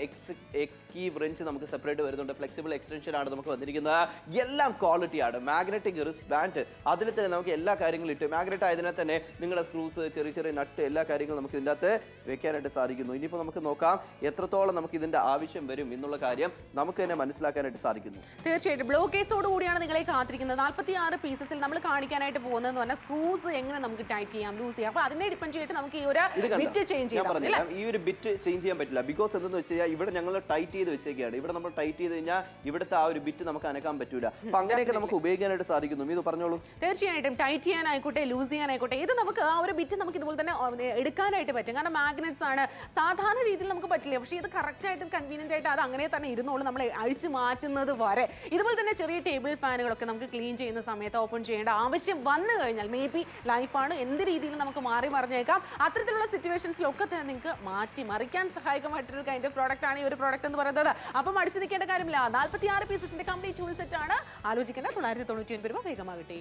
എക്സ് കീ വ്രഞ്ച് നമുക്ക് സെപ്പറേറ്റ് വരുന്നുണ്ട്, ഫ്ലെക്സിബിൾ എക്സ്റ്റൻഷൻ ആണ് നമുക്ക് വന്നിരിക്കുന്നത്. എല്ലാം ക്വാളിറ്റിയാണ്. മാഗ്നറ്റിക് റിസ്റ്റ് ബാൻഡ്, അതിൽ തന്നെ നമുക്ക് എല്ലാ കാര്യങ്ങളും ഇട്ട് മാഗ്നറ്റ് ആയതിനാൽ തന്നെ നിങ്ങളുടെ സ്ക്രൂസ്, ചെറിയ ചെറിയ നട്ട്, എല്ലാ കാര്യങ്ങളും നമുക്ക് ഇതിൻ്റെ അകത്ത് വെക്കാനായിട്ട് സാധിക്കുന്നു. ഇനിയിപ്പോൾ നമുക്ക് നോക്കാം എത്രത്തോളം നമുക്ക് ഇതിന്റെ ആവശ്യം വരും എന്നുള്ള കാര്യം നമുക്ക് തന്നെ മനസ്സിലാക്കാനായിട്ട് സാധിക്കുന്നു. തീർച്ചയായിട്ടും ബ്ലോക്കേസോട് കൂടിയാണ് നിങ്ങളെ കാത്തിരിക്കുന്നത്. 46 പീസസിൽ നമ്മൾ കാണിക്കാനായിട്ട് പോകുന്നതെന്ന് പറഞ്ഞാൽ സ്ക്രൂസ് എങ്ങനെ നമുക്ക് ടൈറ്റ് ചെയ്യാം, ലൂസ് ചെയ്യാം. അപ്പോൾ അതിനെ ഡിപ്പെൻഡ് ചെയ്തിട്ട് നമുക്ക് ഈ ഒരു ബിറ്റ് ചേഞ്ച് ചെയ്യാം. ഈ ഒരു ബിറ്റ് ചേഞ്ച് ചെയ്യാൻ പറ്റില്ല. ബിക്കോസ് എന്തെന്ന് വെച്ച് കഴിഞ്ഞാൽ ഇവിടെ ഞങ്ങൾ ടൈറ്റ് ചെയ്ത് വെച്ചേക്കാണ്. ഇവിടെ നമ്മൾ ടൈറ്റ് ചെയ്ത് കഴിഞ്ഞാൽ ഇവിടുത്തെ ആ ഒരു ബിറ്റ് നമുക്ക് അനക്കാൻ പറ്റൂല. അപ്പൊ അങ്ങനെയൊക്കെ നമുക്ക് ഉപയോഗിക്കാനായിട്ട് സാധിക്കുന്നു. ഇത് പറഞ്ഞോളൂ. തീർച്ചയായിട്ടും ടൈറ്റ് ചെയ്യാനായിക്കോട്ടെ, ലൂസ് ചെയ്യാനായിക്കോട്ടെ, ഇത് നമുക്ക് ആ ഒരു ബിറ്റ് നമുക്ക് ഇതുപോലെ തന്നെ എടുക്കാനായിട്ട് പറ്റും. കാരണം മാഗ്നറ്റ്സ് ആണ്, സാധാരണ രീതിയിൽ നമുക്ക് പറ്റില്ല. പക്ഷേ ഇത് കറക്റ്റ് ആയിട്ടും കൺവീനിയന്റ് ആയിട്ട് അത് അങ്ങനെ തന്നെ ഇരുന്നോളൂ, നമ്മൾ അഴിച്ചു മാറ്റുന്നത് വരെ. ഇതുപോലെ തന്നെ ചെറിയ ടേബിൾ ഫാനുകളൊക്കെ നമുക്ക് ക്ലീൻ ചെയ്യുന്ന സമയത്ത് ഓപ്പൺ ചെയ്യേണ്ട ആവശ്യം വന്നു കഴിഞ്ഞാൽ മേ ബി ലൈഫാണ് എന്ത് രീതിയിൽ നമുക്ക് മാറി മറിഞ്ഞേക്കാം. അത്തരത്തിലുള്ള സിറ്റുവേഷൻസിലൊക്കെ തന്നെ നിങ്ങൾക്ക് മാറ്റി മറിക്കാൻ സഹായകമായിട്ടൊരു കൈൻഡ് ഓഫ് പ്രോഡക്റ്റ് ആണ് ഈ ഒരു പ്രോഡക്റ്റ് എന്ന് പറയുന്നത്. അപ്പം അടിച്ചു നിൽക്കേണ്ട കാര്യമില്ല. 46 പീസസിന്റെ കംപ്ലീറ്റ് ടൂൾ സെറ്റ് ആണ്. ആലോചിക്കേണ്ട 999 രൂപ വേഗമാകട്ടെ.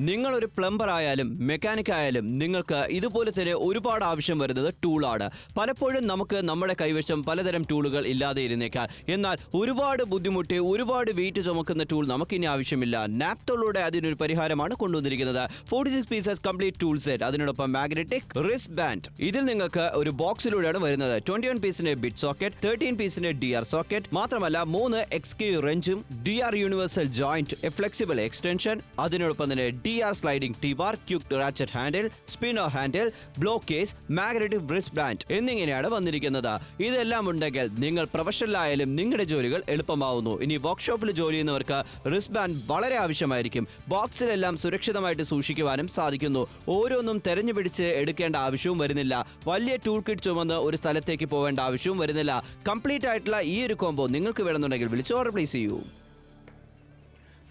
നിങ്ങളൊരു പ്ലംബർ ആയാലും മെക്കാനിക് ആയാലും നിങ്ങൾക്ക് ഇതുപോലെ തന്നെ ഒരുപാട് ആവശ്യം വരുന്നത് ടൂളാണ്. പലപ്പോഴും നമുക്ക് നമ്മുടെ കൈവശം പലതരം ടൂളുകൾ ഇല്ലാതെ ഇരുന്നേക്കാം. എന്നാൽ ഒരുപാട് ബുദ്ധിമുട്ടി ഒരുപാട് വെയിറ്റ് ചുമക്കുന്ന ടൂൾ നമുക്കിനി ആവശ്യമില്ല. നാപ്തോളിലൂടെ അതിനൊരു പരിഹാരമാണ് കൊണ്ടുവന്നിരിക്കുന്നത്. 46 പീസസ് കംപ്ലീറ്റ് ടൂൾ സെറ്റ്, അതിനോടൊപ്പം മാഗ്നറ്റിക് റിസ്റ്റ് ബാൻഡ്. ഇതിൽ നിങ്ങൾക്ക് ഒരു ബോക്സിലൂടെയാണ് വരുന്നത്. 21 പീസിന്റെ ബിറ്റ് സോക്കറ്റ്, 13 പീസിന്റെ DR സോക്കറ്റ്, മാത്രമല്ല 3 എക്സ് റെഞ്ചും, DR universal joint, flexible extension, അതിനോടൊപ്പം തന്നെ DR sliding T-bar, quick ratchet handle, spinner handle, block case, magnetic wrist band എന്നിങ്ങനെയാണ് വന്നിരിക്കുന്നത്. ഇതെല്ലാം ഉണ്ടെങ്കിൽ നിങ്ങൾ പ്രൊഫഷണൽ ആയാലും നിങ്ങളുടെ ജോലികൾ എളുപ്പമാവുന്നു. ഇനി വർക്ക്ഷോപ്പിൽ ജോലി ചെയ്യുന്നവർക്ക് റിസ്റ്റ് ബാൻഡ് വളരെ ആവശ്യമായിരിക്കും. ബോക്സിലെല്ലാം സുരക്ഷിതമായിട്ട് സൂക്ഷിക്കുവാനും സാധിക്കുന്നു. ഓരോന്നും തെരഞ്ഞു പിടിച്ച് എടുക്കേണ്ട ആവശ്യവും വരുന്നില്ല. വലിയ ടൂൾ കിറ്റ് ചുമന്ന് ഒരു സ്ഥലത്തേക്ക് പോകേണ്ട ആവശ്യവും വരുന്നില്ല. കംപ്ലീറ്റ് ആയിട്ടുള്ള ഈ ഒരു കോംബോ നിങ്ങൾക്ക് വേണമെന്നുണ്ടെങ്കിൽ വിളിച്ച് ഓർഡർ പ്ലേസ് ചെയ്യൂ.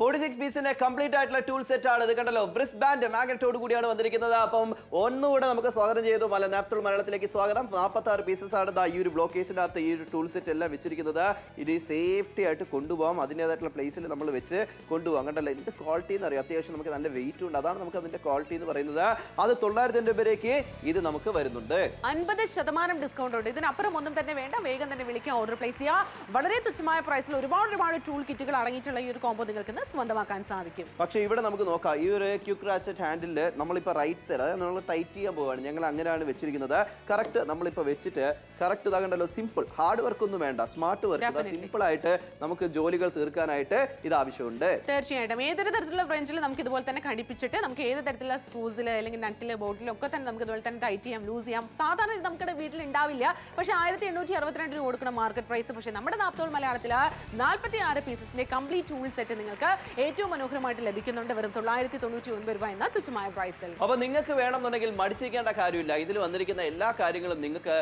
46 പീസിന്റെ കംപ്ലീറ്റ് ആയിട്ടുള്ള ടൂൾ സെറ്റ് ആണ് ഇത്. കണ്ടല്ലോ, ബ്രിസ്റ്റ് ബാൻഡ് മാഗ്നറ്റോട് കൂടിയാണ് വന്നിരിക്കുന്നത്. അപ്പം ഒന്നുകൂടെ നമുക്ക് സ്വാഗതം ചെയ്തു നാപ്തോൾ മലയാളത്തിലേക്ക് സ്വാഗതം. 46 പീസസ് ആണ് ഈ ഒരു ബ്ലോക്കേസിന്റെ അകത്ത് ഈ ഒരു ടൂൾ സെറ്റ് എല്ലാം വെച്ചിരിക്കുന്നത്. ഇത് സേഫ്റ്റി ആയിട്ട് കൊണ്ടുപോകാം, അതിൻ്റെതായിട്ടുള്ള പ്ലേസിൽ നമ്മൾ വെച്ച് കൊണ്ടുപോകാം. കണ്ടല്ലോ, എന്ത് ക്വാളിറ്റി എന്ന് അറിയാം. അത്യാവശ്യം നമുക്ക് നല്ല വെയിറ്റ് ഉണ്ട്, അതാണ് നമുക്ക് അതിന്റെ ക്വാളിറ്റി എന്ന് പറയുന്നത്. അത് 900 രൂപയ്ക്ക് ഇത് നമുക്ക് വരുന്നുണ്ട്. 50% ഡിസ്കൗണ്ട് ഉണ്ട്. ഇതിനപ്പുറം ഒന്നും തന്നെ വേണ്ട. വേഗം തന്നെ വിളിക്കുക, ഓർഡർ പ്ലേസ് ചെയ്യുക. വളരെ തുച്ഛമായ പ്രൈസിൽ ഒരുപാട് ടൂൾ കിറ്റുകൾ അടങ്ങിയിട്ടുള്ള ഈ ഒരു കോംബോ നിങ്ങൾക്ക് സ്വന്തമാക്കാൻ സാധിക്കും. പക്ഷേ ഇവിടെ നമുക്ക് നോക്കാം, ഈ ഒരു ക്വിക്ക് റാച്ചറ്റ് ഹാൻഡില് നമ്മളിപ്പോൾ റൈറ്റ് സൈഡ്, അതായത് നമ്മൾ ടൈറ്റ് ചെയ്യാൻ പോവുകയാണ്. ഞങ്ങൾ അങ്ങനെയാണ് വെച്ചിരിക്കുന്നത്. കറക്റ്റ് നമ്മളിപ്പോൾ വെച്ചിട്ട് കറക്റ്റ് ഇതാകണ്ടല്ലോ, സിമ്പിൾ, ഹാർഡ് വർക്ക് ഒന്നും വേണ്ട, സ്മാർട്ട് വർക്ക്, സിമ്പിൾ ആയിട്ട് നമുക്ക് ജോലികൾ തീർക്കാനായിട്ട് ഇത് ആവശ്യമുണ്ട്. തീർച്ചയായിട്ടും ഏതൊരു തരത്തിലുള്ള ഫ്രഞ്ചിൽ നമുക്ക് ഇതുപോലെ തന്നെ ഘടിപ്പിച്ചിട്ട് നമുക്ക് ഏത് തരത്തിലുള്ള സ്ക്രൂസിൽ അല്ലെങ്കിൽ നട്ടില് ബോട്ടിലും ഒക്കെ തന്നെ നമുക്ക് ഇതുപോലെ തന്നെ ടൈറ്റ് ചെയ്യാം, ലൂസ് ചെയ്യാം. സാധാരണ ഇത് നമ്മുടെ വീട്ടിൽ ഉണ്ടാവില്ല. പക്ഷേ 1862 രൂപ കൊടുക്കുന്ന മാർക്കറ്റ് പ്രൈസ്. പക്ഷേ നമ്മുടെ നാപ്തോൾ മലയാളത്തിൽ 46 പീസസിന്റെ കംപ്ലീറ്റ് ടൂൾ സെറ്റ് നിങ്ങൾക്ക് ഏറ്റവും മനോഹരമായിട്ട് ലഭിക്കുന്നുണ്ട്. വെറും 999 രൂപ എന്ന തുച്ഛമായ പ്രൈസിൽ. അപ്പോൾ നിങ്ങൾക്ക് വേണമെന്നുണ്ടെങ്കിൽ മടിച്ചിരിക്കേണ്ട കാര്യമില്ല. ഇതിൽ വന്നിരിക്കുന്ന എല്ലാ കാര്യങ്ങളും നിങ്ങൾക്ക്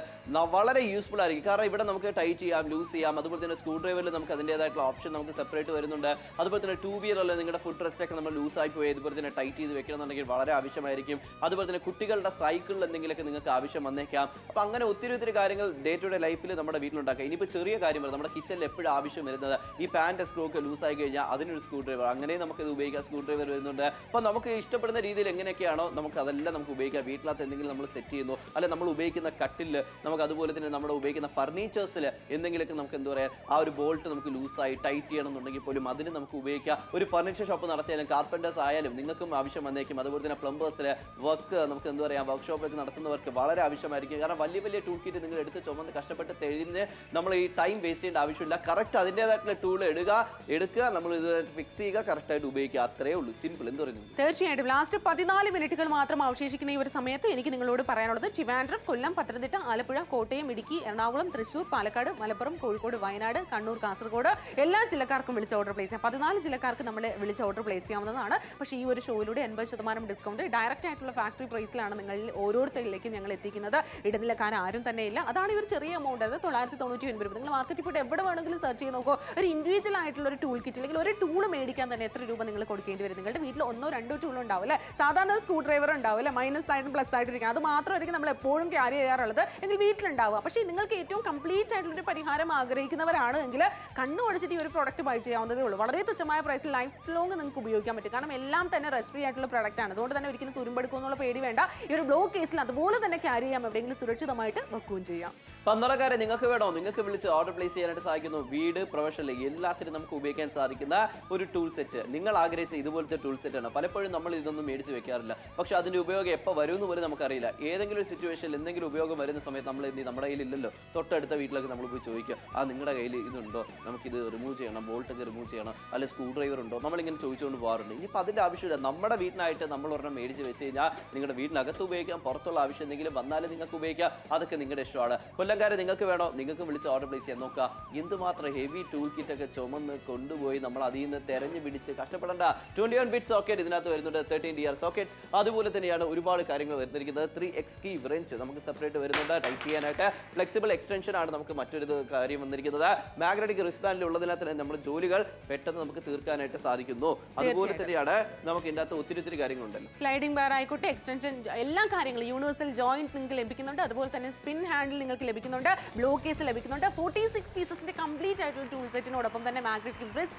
വളരെ യൂസ്ഫുൾ ആയിരിക്കും. കാരണം ഇവിടെ നമുക്ക് ടൈറ്റ് ചെയ്യാം, ലൂസ് ചെയ്യാം. അതുപോലെ തന്നെ സ്ക്രൂ ഡ്രൈവറിൽ നമുക്ക് അതിൻ്റെതായിട്ടുള്ള ഓപ്ഷൻ നമുക്ക് സെപ്പറേറ്റ് വരുന്നുണ്ട്. അതുപോലെ തന്നെ 2 വീലറിൽ നിങ്ങളുടെ ഫുഡ് റെസ്റ്റ് ഒക്കെ നമ്മൾ ലൂസായി പോയി അതുപോലെ തന്നെ ടൈറ്റ് ചെയ്ത് വെക്കണമെന്നുണ്ടെങ്കിൽ വളരെ ആവശ്യമായിരിക്കും. അതുപോലെ തന്നെ കുട്ടികളുടെ സൈക്കിളിൽ എന്തെങ്കിലുമൊക്കെ നിങ്ങൾക്ക് ആവശ്യം വന്നേക്കാം. അപ്പോൾ അങ്ങനെ ഒത്തിരി കാര്യങ്ങൾ ഡേ ടു ഡേ ലൈഫിൽ നമ്മുടെ വീട്ടിലുണ്ടാക്കാം. ഇനിയിപ്പോൾ ചെറിയ കാര്യങ്ങൾ നമ്മുടെ കിച്ചണിൽ എപ്പോഴും ആവശ്യം വരുന്നത് ഈ പാൻ്റെ സ്ക്രൂ ഒക്കെ ലൂസായി കഴിഞ്ഞാൽ അതിനൊരു സ്ക്രൂ സ്ക്രൂ ഡ്രൈവർ, അങ്ങനെ നമുക്ക് ഇത് ഉപയോഗിക്കാം. സ്ക്രൂ ഡ്രൈവർ വരുന്നുണ്ട്. അപ്പോൾ നമുക്ക് ഇഷ്ടപ്പെടുന്ന രീതിയിൽ എങ്ങനെയൊക്കെയാണോ നമുക്ക് അതെല്ലാം നമുക്ക് ഉപയോഗിക്കാം. വീട്ടിനകത്ത് എന്തെങ്കിലും നമ്മൾ സെറ്റ് ചെയ്യുന്നു, അല്ലെങ്കിൽ നമ്മൾ ഉപയോഗിക്കുന്ന കട്ടിൽ, നമുക്ക് അതുപോലെ തന്നെ നമ്മൾ ഉപയോഗിക്കുന്ന ഫർണിച്ചേഴ്സിൽ എന്തെങ്കിലുമൊക്കെ നമുക്ക് എന്താ പറയുക, ആ ഒരു ബോൾട്ട് നമുക്ക് ലൂസായി ടൈറ്റ് ചെയ്യണമെന്നുണ്ടെങ്കിൽ പോലും അതിന് നമുക്ക് ഉപയോഗിക്കാം. ഒരു ഫർണിച്ചർ ഷോപ്പ് നടത്തിയാലും കാർപ്പൻറ്റേഴ്സ് ആയാലും നിങ്ങൾക്കും ആവശ്യം വന്നേക്കും. അതുപോലെ തന്നെ പ്ലംബേഴ്സിൽ വർക്ക് നമുക്ക് എന്താ പറയുക, വർക്ക്ഷോപ്പൊക്കെ നടത്തുന്നവർക്ക് വളരെ ആവശ്യമായിരിക്കും. കാരണം വലിയ വലിയ ടൂൾ കിറ്റ് നിങ്ങൾ എടുത്ത് ചുമന്ന് കഷ്ടപ്പെട്ട് തെളിഞ്ഞ് നമ്മൾ ഈ ടൈം വേസ്റ്റ് ചെയ്യേണ്ട ആവശ്യമില്ല. കറക്റ്റ് അതിൻ്റേതായിട്ടുള്ള ടൂൾ എടുക്കുക, നമ്മൾ ഇത് ഫിക്സ് ചെയ്യുക, കറക്റ്റായിട്ട് ഉപയോഗിക്കുക. അത്രേ ഉള്ളൂ, സിമ്പിൾ. എന്ത് പറയുന്നു? തീർച്ചയായിട്ടും ലാസ്റ്റ് 14 മിനിറ്റുകൾ മാത്രം അവശേഷിക്കുന്ന ഈ ഒരു സമയത്ത് എനിക്ക് നിങ്ങളോട് പറയാനുള്ളത് ട്രിവാൻഡ്രം, കൊല്ലം, പത്തനംതിട്ട, ആലപ്പുഴ, കോട്ടയം, ഇടുക്കി, എറണാകുളം, തൃശ്ശൂർ, പാലക്കാട്, മലപ്പുറം, കോഴിക്കോട്, വയനാട്, കണ്ണൂർ, കാസർഗോഡ് എല്ലാ ജില്ലക്കാർക്കും വിളിച്ച് ഓർഡർ പ്ലേസ് ചെയ്യാം. 14 ജില്ലക്കാർക്ക് നമ്മൾ വിളിച്ച് ഓർഡർ പ്ലേസ് ചെയ്യാവുന്നതാണ്. പക്ഷേ ഈ ഒരു ഷോയിലൂടെ 80% ഡിസ്കൗണ്ട് ഡയറക്റ്റ് ആയിട്ടുള്ള ഫാക്ടറി പ്രൈസിലാണ് നിങ്ങളിൽ ഓരോരുത്തരിലേക്കും ഞങ്ങൾ എത്തിക്കുന്നത്. ഇടനിലക്കാരൻ ആരും തന്നെ ഇല്ല. അതാണ് ഈ ഒരു ചെറിയ എമൗണ്ട്, അത് 999 രൂപ. നിങ്ങൾ മാർക്കറ്റിൽ പോയിട്ട് എവിടെ വേണമെങ്കിലും സെർച്ച് ചെയ്ത് നോക്കോ, ഒരു ഇൻഡിവിജ്വൽ ആയിട്ടുള്ള ഒരു ടൂൾ കിറ്റ് അല്ലെങ്കിൽ ഒരു ടൂൾ മേടിക്കാൻ തന്നെ എത്ര രൂപ നിങ്ങൾ കൊടുക്കേണ്ടി വരും? നിങ്ങളുടെ വീട്ടിൽ 1-2 ടൂൾ ഉണ്ടാവും അല്ലേ? സാധാരണ ഒരു സ്ക്രൂ ഡ്രൈവർ ഉണ്ടാവും അല്ലേ, മൈനസ് ആയിട്ടും പ്ലസ് ആയിട്ടും ഇരിക്കും. അത് മാത്രമായിരിക്കും നമ്മൾ എപ്പോഴും ക്യാരി ചെയ്യാറുള്ളത്, എങ്കിൽ വീട്ടിലുണ്ടാവുക. പക്ഷേ നിങ്ങൾക്ക് ഏറ്റവും കംപ്ലീറ്റ് ആയിട്ടുള്ളൊരു പരിഹാരം ആഗ്രഹിക്കുന്നവരാണ് എങ്കിൽ കണ്ണു അടിച്ചിട്ട് ഈ ഒരു പ്രോഡക്റ്റ് ബൈ ചെയ്യാവുന്നതേ ഉള്ളൂ. വളരെ തുച്ഛമായ പ്രൈസിൽ ലൈഫ് ലോങ് നിങ്ങൾക്ക് ഉപയോഗിക്കാൻ പറ്റും. കാരണം എല്ലാം തന്നെ റെസ്റ്റ് ഫ്രീ ആയിട്ടുള്ള പ്രോഡക്റ്റ് ആണ്. അതുകൊണ്ട് തന്നെ ഒരിക്കലും തുരുമ്പെടുക്കുമെന്നുള്ള പേടി വേണ്ട. ഈ ഒരു ബ്ലോക്ക് കേസിൽ അതുപോലെ തന്നെ ക്യാരി ചെയ്യാം, എവിടെയെങ്കിലും സുരക്ഷിതമായിട്ട് വെക്കുകയും ചെയ്യാം. പന്തളക്കാരെ നിങ്ങൾക്ക് വേണോ, നിങ്ങൾക്ക് വിളിച്ച് ഓർഡർ പ്ലേസ് ചെയ്യാനായിട്ട് സാധിക്കുന്നു. വീട്, പ്രൊഫഷണൽ എല്ലാത്തിനും നമുക്ക് ഉപയോഗിക്കാൻ സാധിക്കുന്ന ഒരു ടൂൾ സെറ്റ്. നിങ്ങൾ ആഗ്രഹിച്ച ഇതുപോലത്തെ ടൂൾ സെറ്റാണ്. പലപ്പോഴും നമ്മൾ ഇതൊന്നും മേടിച്ച് വെക്കാറില്ല. പക്ഷെ അതിൻ്റെ ഉപയോഗം എപ്പോൾ വരുമെന്ന് പോലും നമുക്കറിയില്ല. ഏതെങ്കിലും ഒരു സിറ്റുവേഷനിൽ എന്തെങ്കിലും ഉപയോഗം വരുന്ന സമയത്ത് നമ്മൾ എന്ത് ചെയ്യും, നമ്മുടെ കയ്യിൽ ഇല്ലല്ലോ, തൊട്ടടുത്ത വീട്ടിലൊക്കെ നമ്മൾ പോയി ചോദിക്കുക, നിങ്ങളുടെ കയ്യിൽ ഇതുണ്ടോ, നമുക്കിത് റിമൂവ് ചെയ്യണം, ബോൾട്ടൊക്കെ റിമൂവ് ചെയ്യണം, അല്ലെങ്കിൽ സ്ക്രൂ ഡ്രൈവർ ഉണ്ടോ, നമ്മളിങ്ങനെ ചോദിച്ചുകൊണ്ട് പോകാറുണ്ട്. ഇനിയിപ്പോൾ അതിൻ്റെ ആവശ്യമില്ല. നമ്മുടെ വീട്ടിനായിട്ട് നമ്മൾ ഒരെണ്ണം മേടിച്ച് വെച്ച് കഴിഞ്ഞാൽ നിങ്ങളുടെ വീടിനകത്ത് ഉപയോഗിക്കാം, പുറത്തുള്ള ആവശ്യം എന്തെങ്കിലും വന്നാലും നിങ്ങൾക്ക് ഉപയോഗിക്കാം. അതൊക്കെ നിങ്ങളുടെ ഇഷ്ടമാണ്. കൊല്ലംകാരെ നിങ്ങൾക്ക് വേണോ, നിങ്ങൾക്ക് വിളിച്ച് ഓർഡർ പ്ലേസ് ചെയ്യാൻ നോക്കുക. എന്തുമാത്രം ഹെവി ടൂൾ കിറ്റൊക്കെ ചുമന്ന് കൊണ്ടുപോയി നമ്മൾ അതിൽ നിന്ന് തെരഞ്ഞു പിടിച്ച് കഷ്ടപ്പെടേണ്ട. 21 ബിറ്റ് സോക്കറ്റ് ഇതിനകത്ത് വരുന്നുണ്ട്, 13DR സോക്കറ്റ്സ്. അതുപോലെ തന്നെയാണ് ഒരുപാട് കാര്യങ്ങൾ വരുന്നിരിക്കുന്നത്. 3X കീ wrench നമുക്ക് സെപ്പറേറ്റ് വരുന്നുണ്ട് ടൈറ്റ് ചെയ്യാനായിട്ട്. ഫ്ലെക്സിബിൾ എക്സ്റ്റൻഷൻ ആണ് നമുക്ക് മറ്റൊരു കാര്യം വന്നിരിക്കുന്നത്. മാഗ്നറ്റിക് റിസ്റ്റ് ബാൻഡിൽ ഉള്ളതിനകത്ത് തന്നെ നമ്മുടെ ജോലികൾ പെട്ടെന്ന് നമുക്ക് തീർക്കാനായിട്ട് സാധിക്കുന്നു. അതുപോലെ തന്നെയാണ് നമുക്ക് ഇതിൻ്റെ അകത്ത് ഒത്തിരി കാര്യങ്ങളുണ്ടല്ലോ. സ്ലൈഡിംഗ് ബാർ ആയിക്കോട്ടെ, എക്സ്റ്റൻഷൻ, എല്ലാ കാര്യങ്ങളും, യൂണിവേഴ്സൽ ജോയിന്റ് നിങ്ങൾക്ക് ലഭിക്കുന്നുണ്ട്. അതുപോലെ തന്നെ സ്പിൻ ഹാൻഡിൽ നിങ്ങൾക്ക് ലഭിക്കുന്നുണ്ട്, ബ്ലോ കേസ് ലഭിക്കുന്നുണ്ട്. 46 പീസസിന്റെ കംപ്ലീറ്റ് ആയിട്ടുള്ള ടൂൾ സെറ്റിനോടൊപ്പം തന്നെ മാഗ്നറ്റിക് റിസ്റ്റ്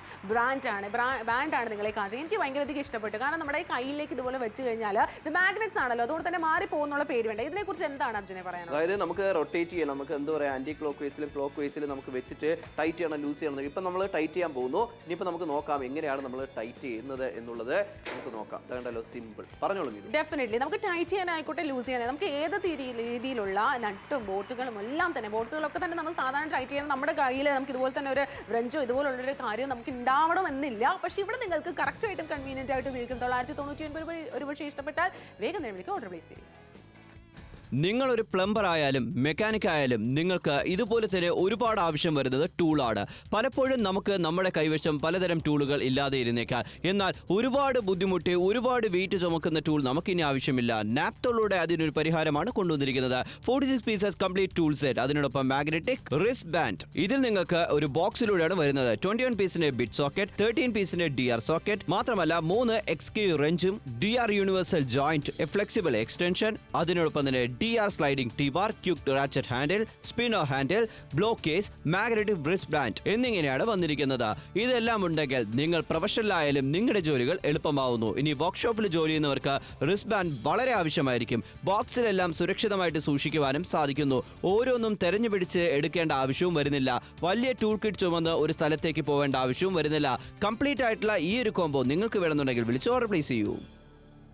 ബാൻഡാണ് നിങ്ങളെ കാണുന്നത്. എനിക്ക് ഭയങ്കരധികം ഇഷ്ടപ്പെട്ടു. കാരണം നമ്മുടെ കയ്യിലേക്ക് ഇതുപോലെ വെച്ച് കഴിഞ്ഞാൽ ഇത് മാഗ്നറ്റ്സ് ആണല്ലോ, അതുകൊണ്ട് തന്നെ മാറി പോകുന്നുള്ള പേര് വേണ്ട. ഇതിനെക്കുറിച്ച് എന്താണ് അർജുനെ പറയാനുള്ളത്? അതായത് നമുക്ക് റൊട്ടേറ്റ് ചെയ്യാം, നമുക്ക് എന്താ പറയുക, ആന്റി ക്ലോക്ക് വേസിലും ക്ലോക്ക് വേസിലും നമുക്ക് വെച്ചിട്ട് ടൈറ്റ് ചെയ്യണം, ലൂസ് ചെയ്യണം. ഇപ്പം നമ്മൾ ടൈറ്റ് ചെയ്യാൻ പോകുന്നു. ഇനിയിപ്പോൾ നമുക്ക് നോക്കാം എങ്ങനെയാണ് നമ്മൾ ടൈറ്റ് ചെയ്യുന്നത് എന്നുള്ളത്. നമുക്ക് നോക്കാം. അതുകൊണ്ടല്ലോ സിമ്പിൾ, പറഞ്ഞോളൂ. ഡെഫിനറ്റ്ലി നമുക്ക് ടൈറ്റ് ചെയ്യാനായിക്കോട്ടെ, ലൂസ് ചെയ്യാനായി നമുക്ക് ഏത് രീതിയിലുള്ള നട്ടും ബോട്ടുകളും എല്ലാം തന്നെ, ബോട്ട്സുകളൊക്കെ തന്നെ നമ്മൾ സാധാരണ ടൈറ്റ് ചെയ്യാൻ നമ്മുടെ കയ്യിൽ നമുക്ക് ഇതുപോലെ തന്നെ ഒരു വ്രഞ്ചോ ഇതുപോലുള്ളൊരു കാര്യം നമുക്ക് ഉണ്ടാവണമെന്നില്ല. പക്ഷേ ഇവിടെ നിങ്ങൾക്ക് കറക്റ്റായിട്ടും കൺവീനിയൻ്റ് ആയിട്ട് ഉപയോഗിക്കും. 999 ഒരു പക്ഷേ ഇഷ്ടപ്പെട്ടാൽ വേഗം തന്നെ വിളിക്കുക, ഓർഡർ പ്ലേസ് ചെയ്യും. നിങ്ങളൊരു പ്ലംബർ ആയാലും മെക്കാനിക് ആയാലും നിങ്ങൾക്ക് ഇതുപോലെ തന്നെ ഒരുപാട് ആവശ്യം വരുന്നത് ടൂളാണ്. പലപ്പോഴും നമുക്ക് നമ്മുടെ കൈവശം പലതരം ടൂളുകൾ ഇല്ലാതെ ഇരുന്നേക്കാം. എന്നാൽ ഒരുപാട് ബുദ്ധിമുട്ടി ഒരുപാട് വെയിറ്റ് ചുമക്കുന്ന ടൂൾ നമുക്കിനി ആവശ്യമില്ല. നാപ്തോളിലൂടെ അതിനൊരു പരിഹാരമാണ് കൊണ്ടുവന്നിരിക്കുന്നത്. 46 പീസസ് കംപ്ലീറ്റ് ടൂൾ സെറ്റ്, അതിനോടൊപ്പം മാഗ്നറ്റിക് റിസ്റ്റ് ബാൻഡ്. ഇതിൽ നിങ്ങൾക്ക് ഒരു ബോക്സിലൂടെയാണ് വരുന്നത്. 21 പീസിന്റെ ബിറ്റ് സോക്കറ്റ്, 13 പീസിന്റെ DR സോക്കറ്റ്, മാത്രമല്ല 3X കീ wrenchും, DR universal joint, flexible extension, അതിനോടൊപ്പം തന്നെ DR sliding T-bar, quick ratchet handle, spinner handle, block case, magnetic wrist band എന്നിങ്ങനെയാണ് വന്നിരിക്കുന്നത്. ഇതെല്ലാം ഉണ്ടെങ്കിൽ നിങ്ങൾ പ്രൊഫഷണലായാലും നിങ്ങളുടെ ജോലികൾ എളുപ്പമാവുന്നു. ഇനി വർക്ക്ഷോപ്പിൽ ജോലി ചെയ്യുന്നവർക്ക് റിസ്റ്റ് ബാൻഡ് വളരെ ആവശ്യമായിരിക്കും. ബോക്സിലെല്ലാം സുരക്ഷിതമായിട്ട് സൂക്ഷിക്കുവാനും സാധിക്കുന്നു. ഓരോന്നും തെരഞ്ഞു പിടിച്ച് എടുക്കേണ്ട ആവശ്യവും വരുന്നില്ല. വലിയ ടൂൾ കിറ്റ് ചുമന്ന് ഒരു സ്ഥലത്തേക്ക് പോകേണ്ട ആവശ്യവും വരുന്നില്ല. കംപ്ലീറ്റ് ആയിട്ടുള്ള ഈ ഒരു കോംബോ നിങ്ങൾക്ക് വേണമെന്നുണ്ടെങ്കിൽ വിളിച്ച് ഓർഡർ പ്ലേസ് ചെയ്യൂ.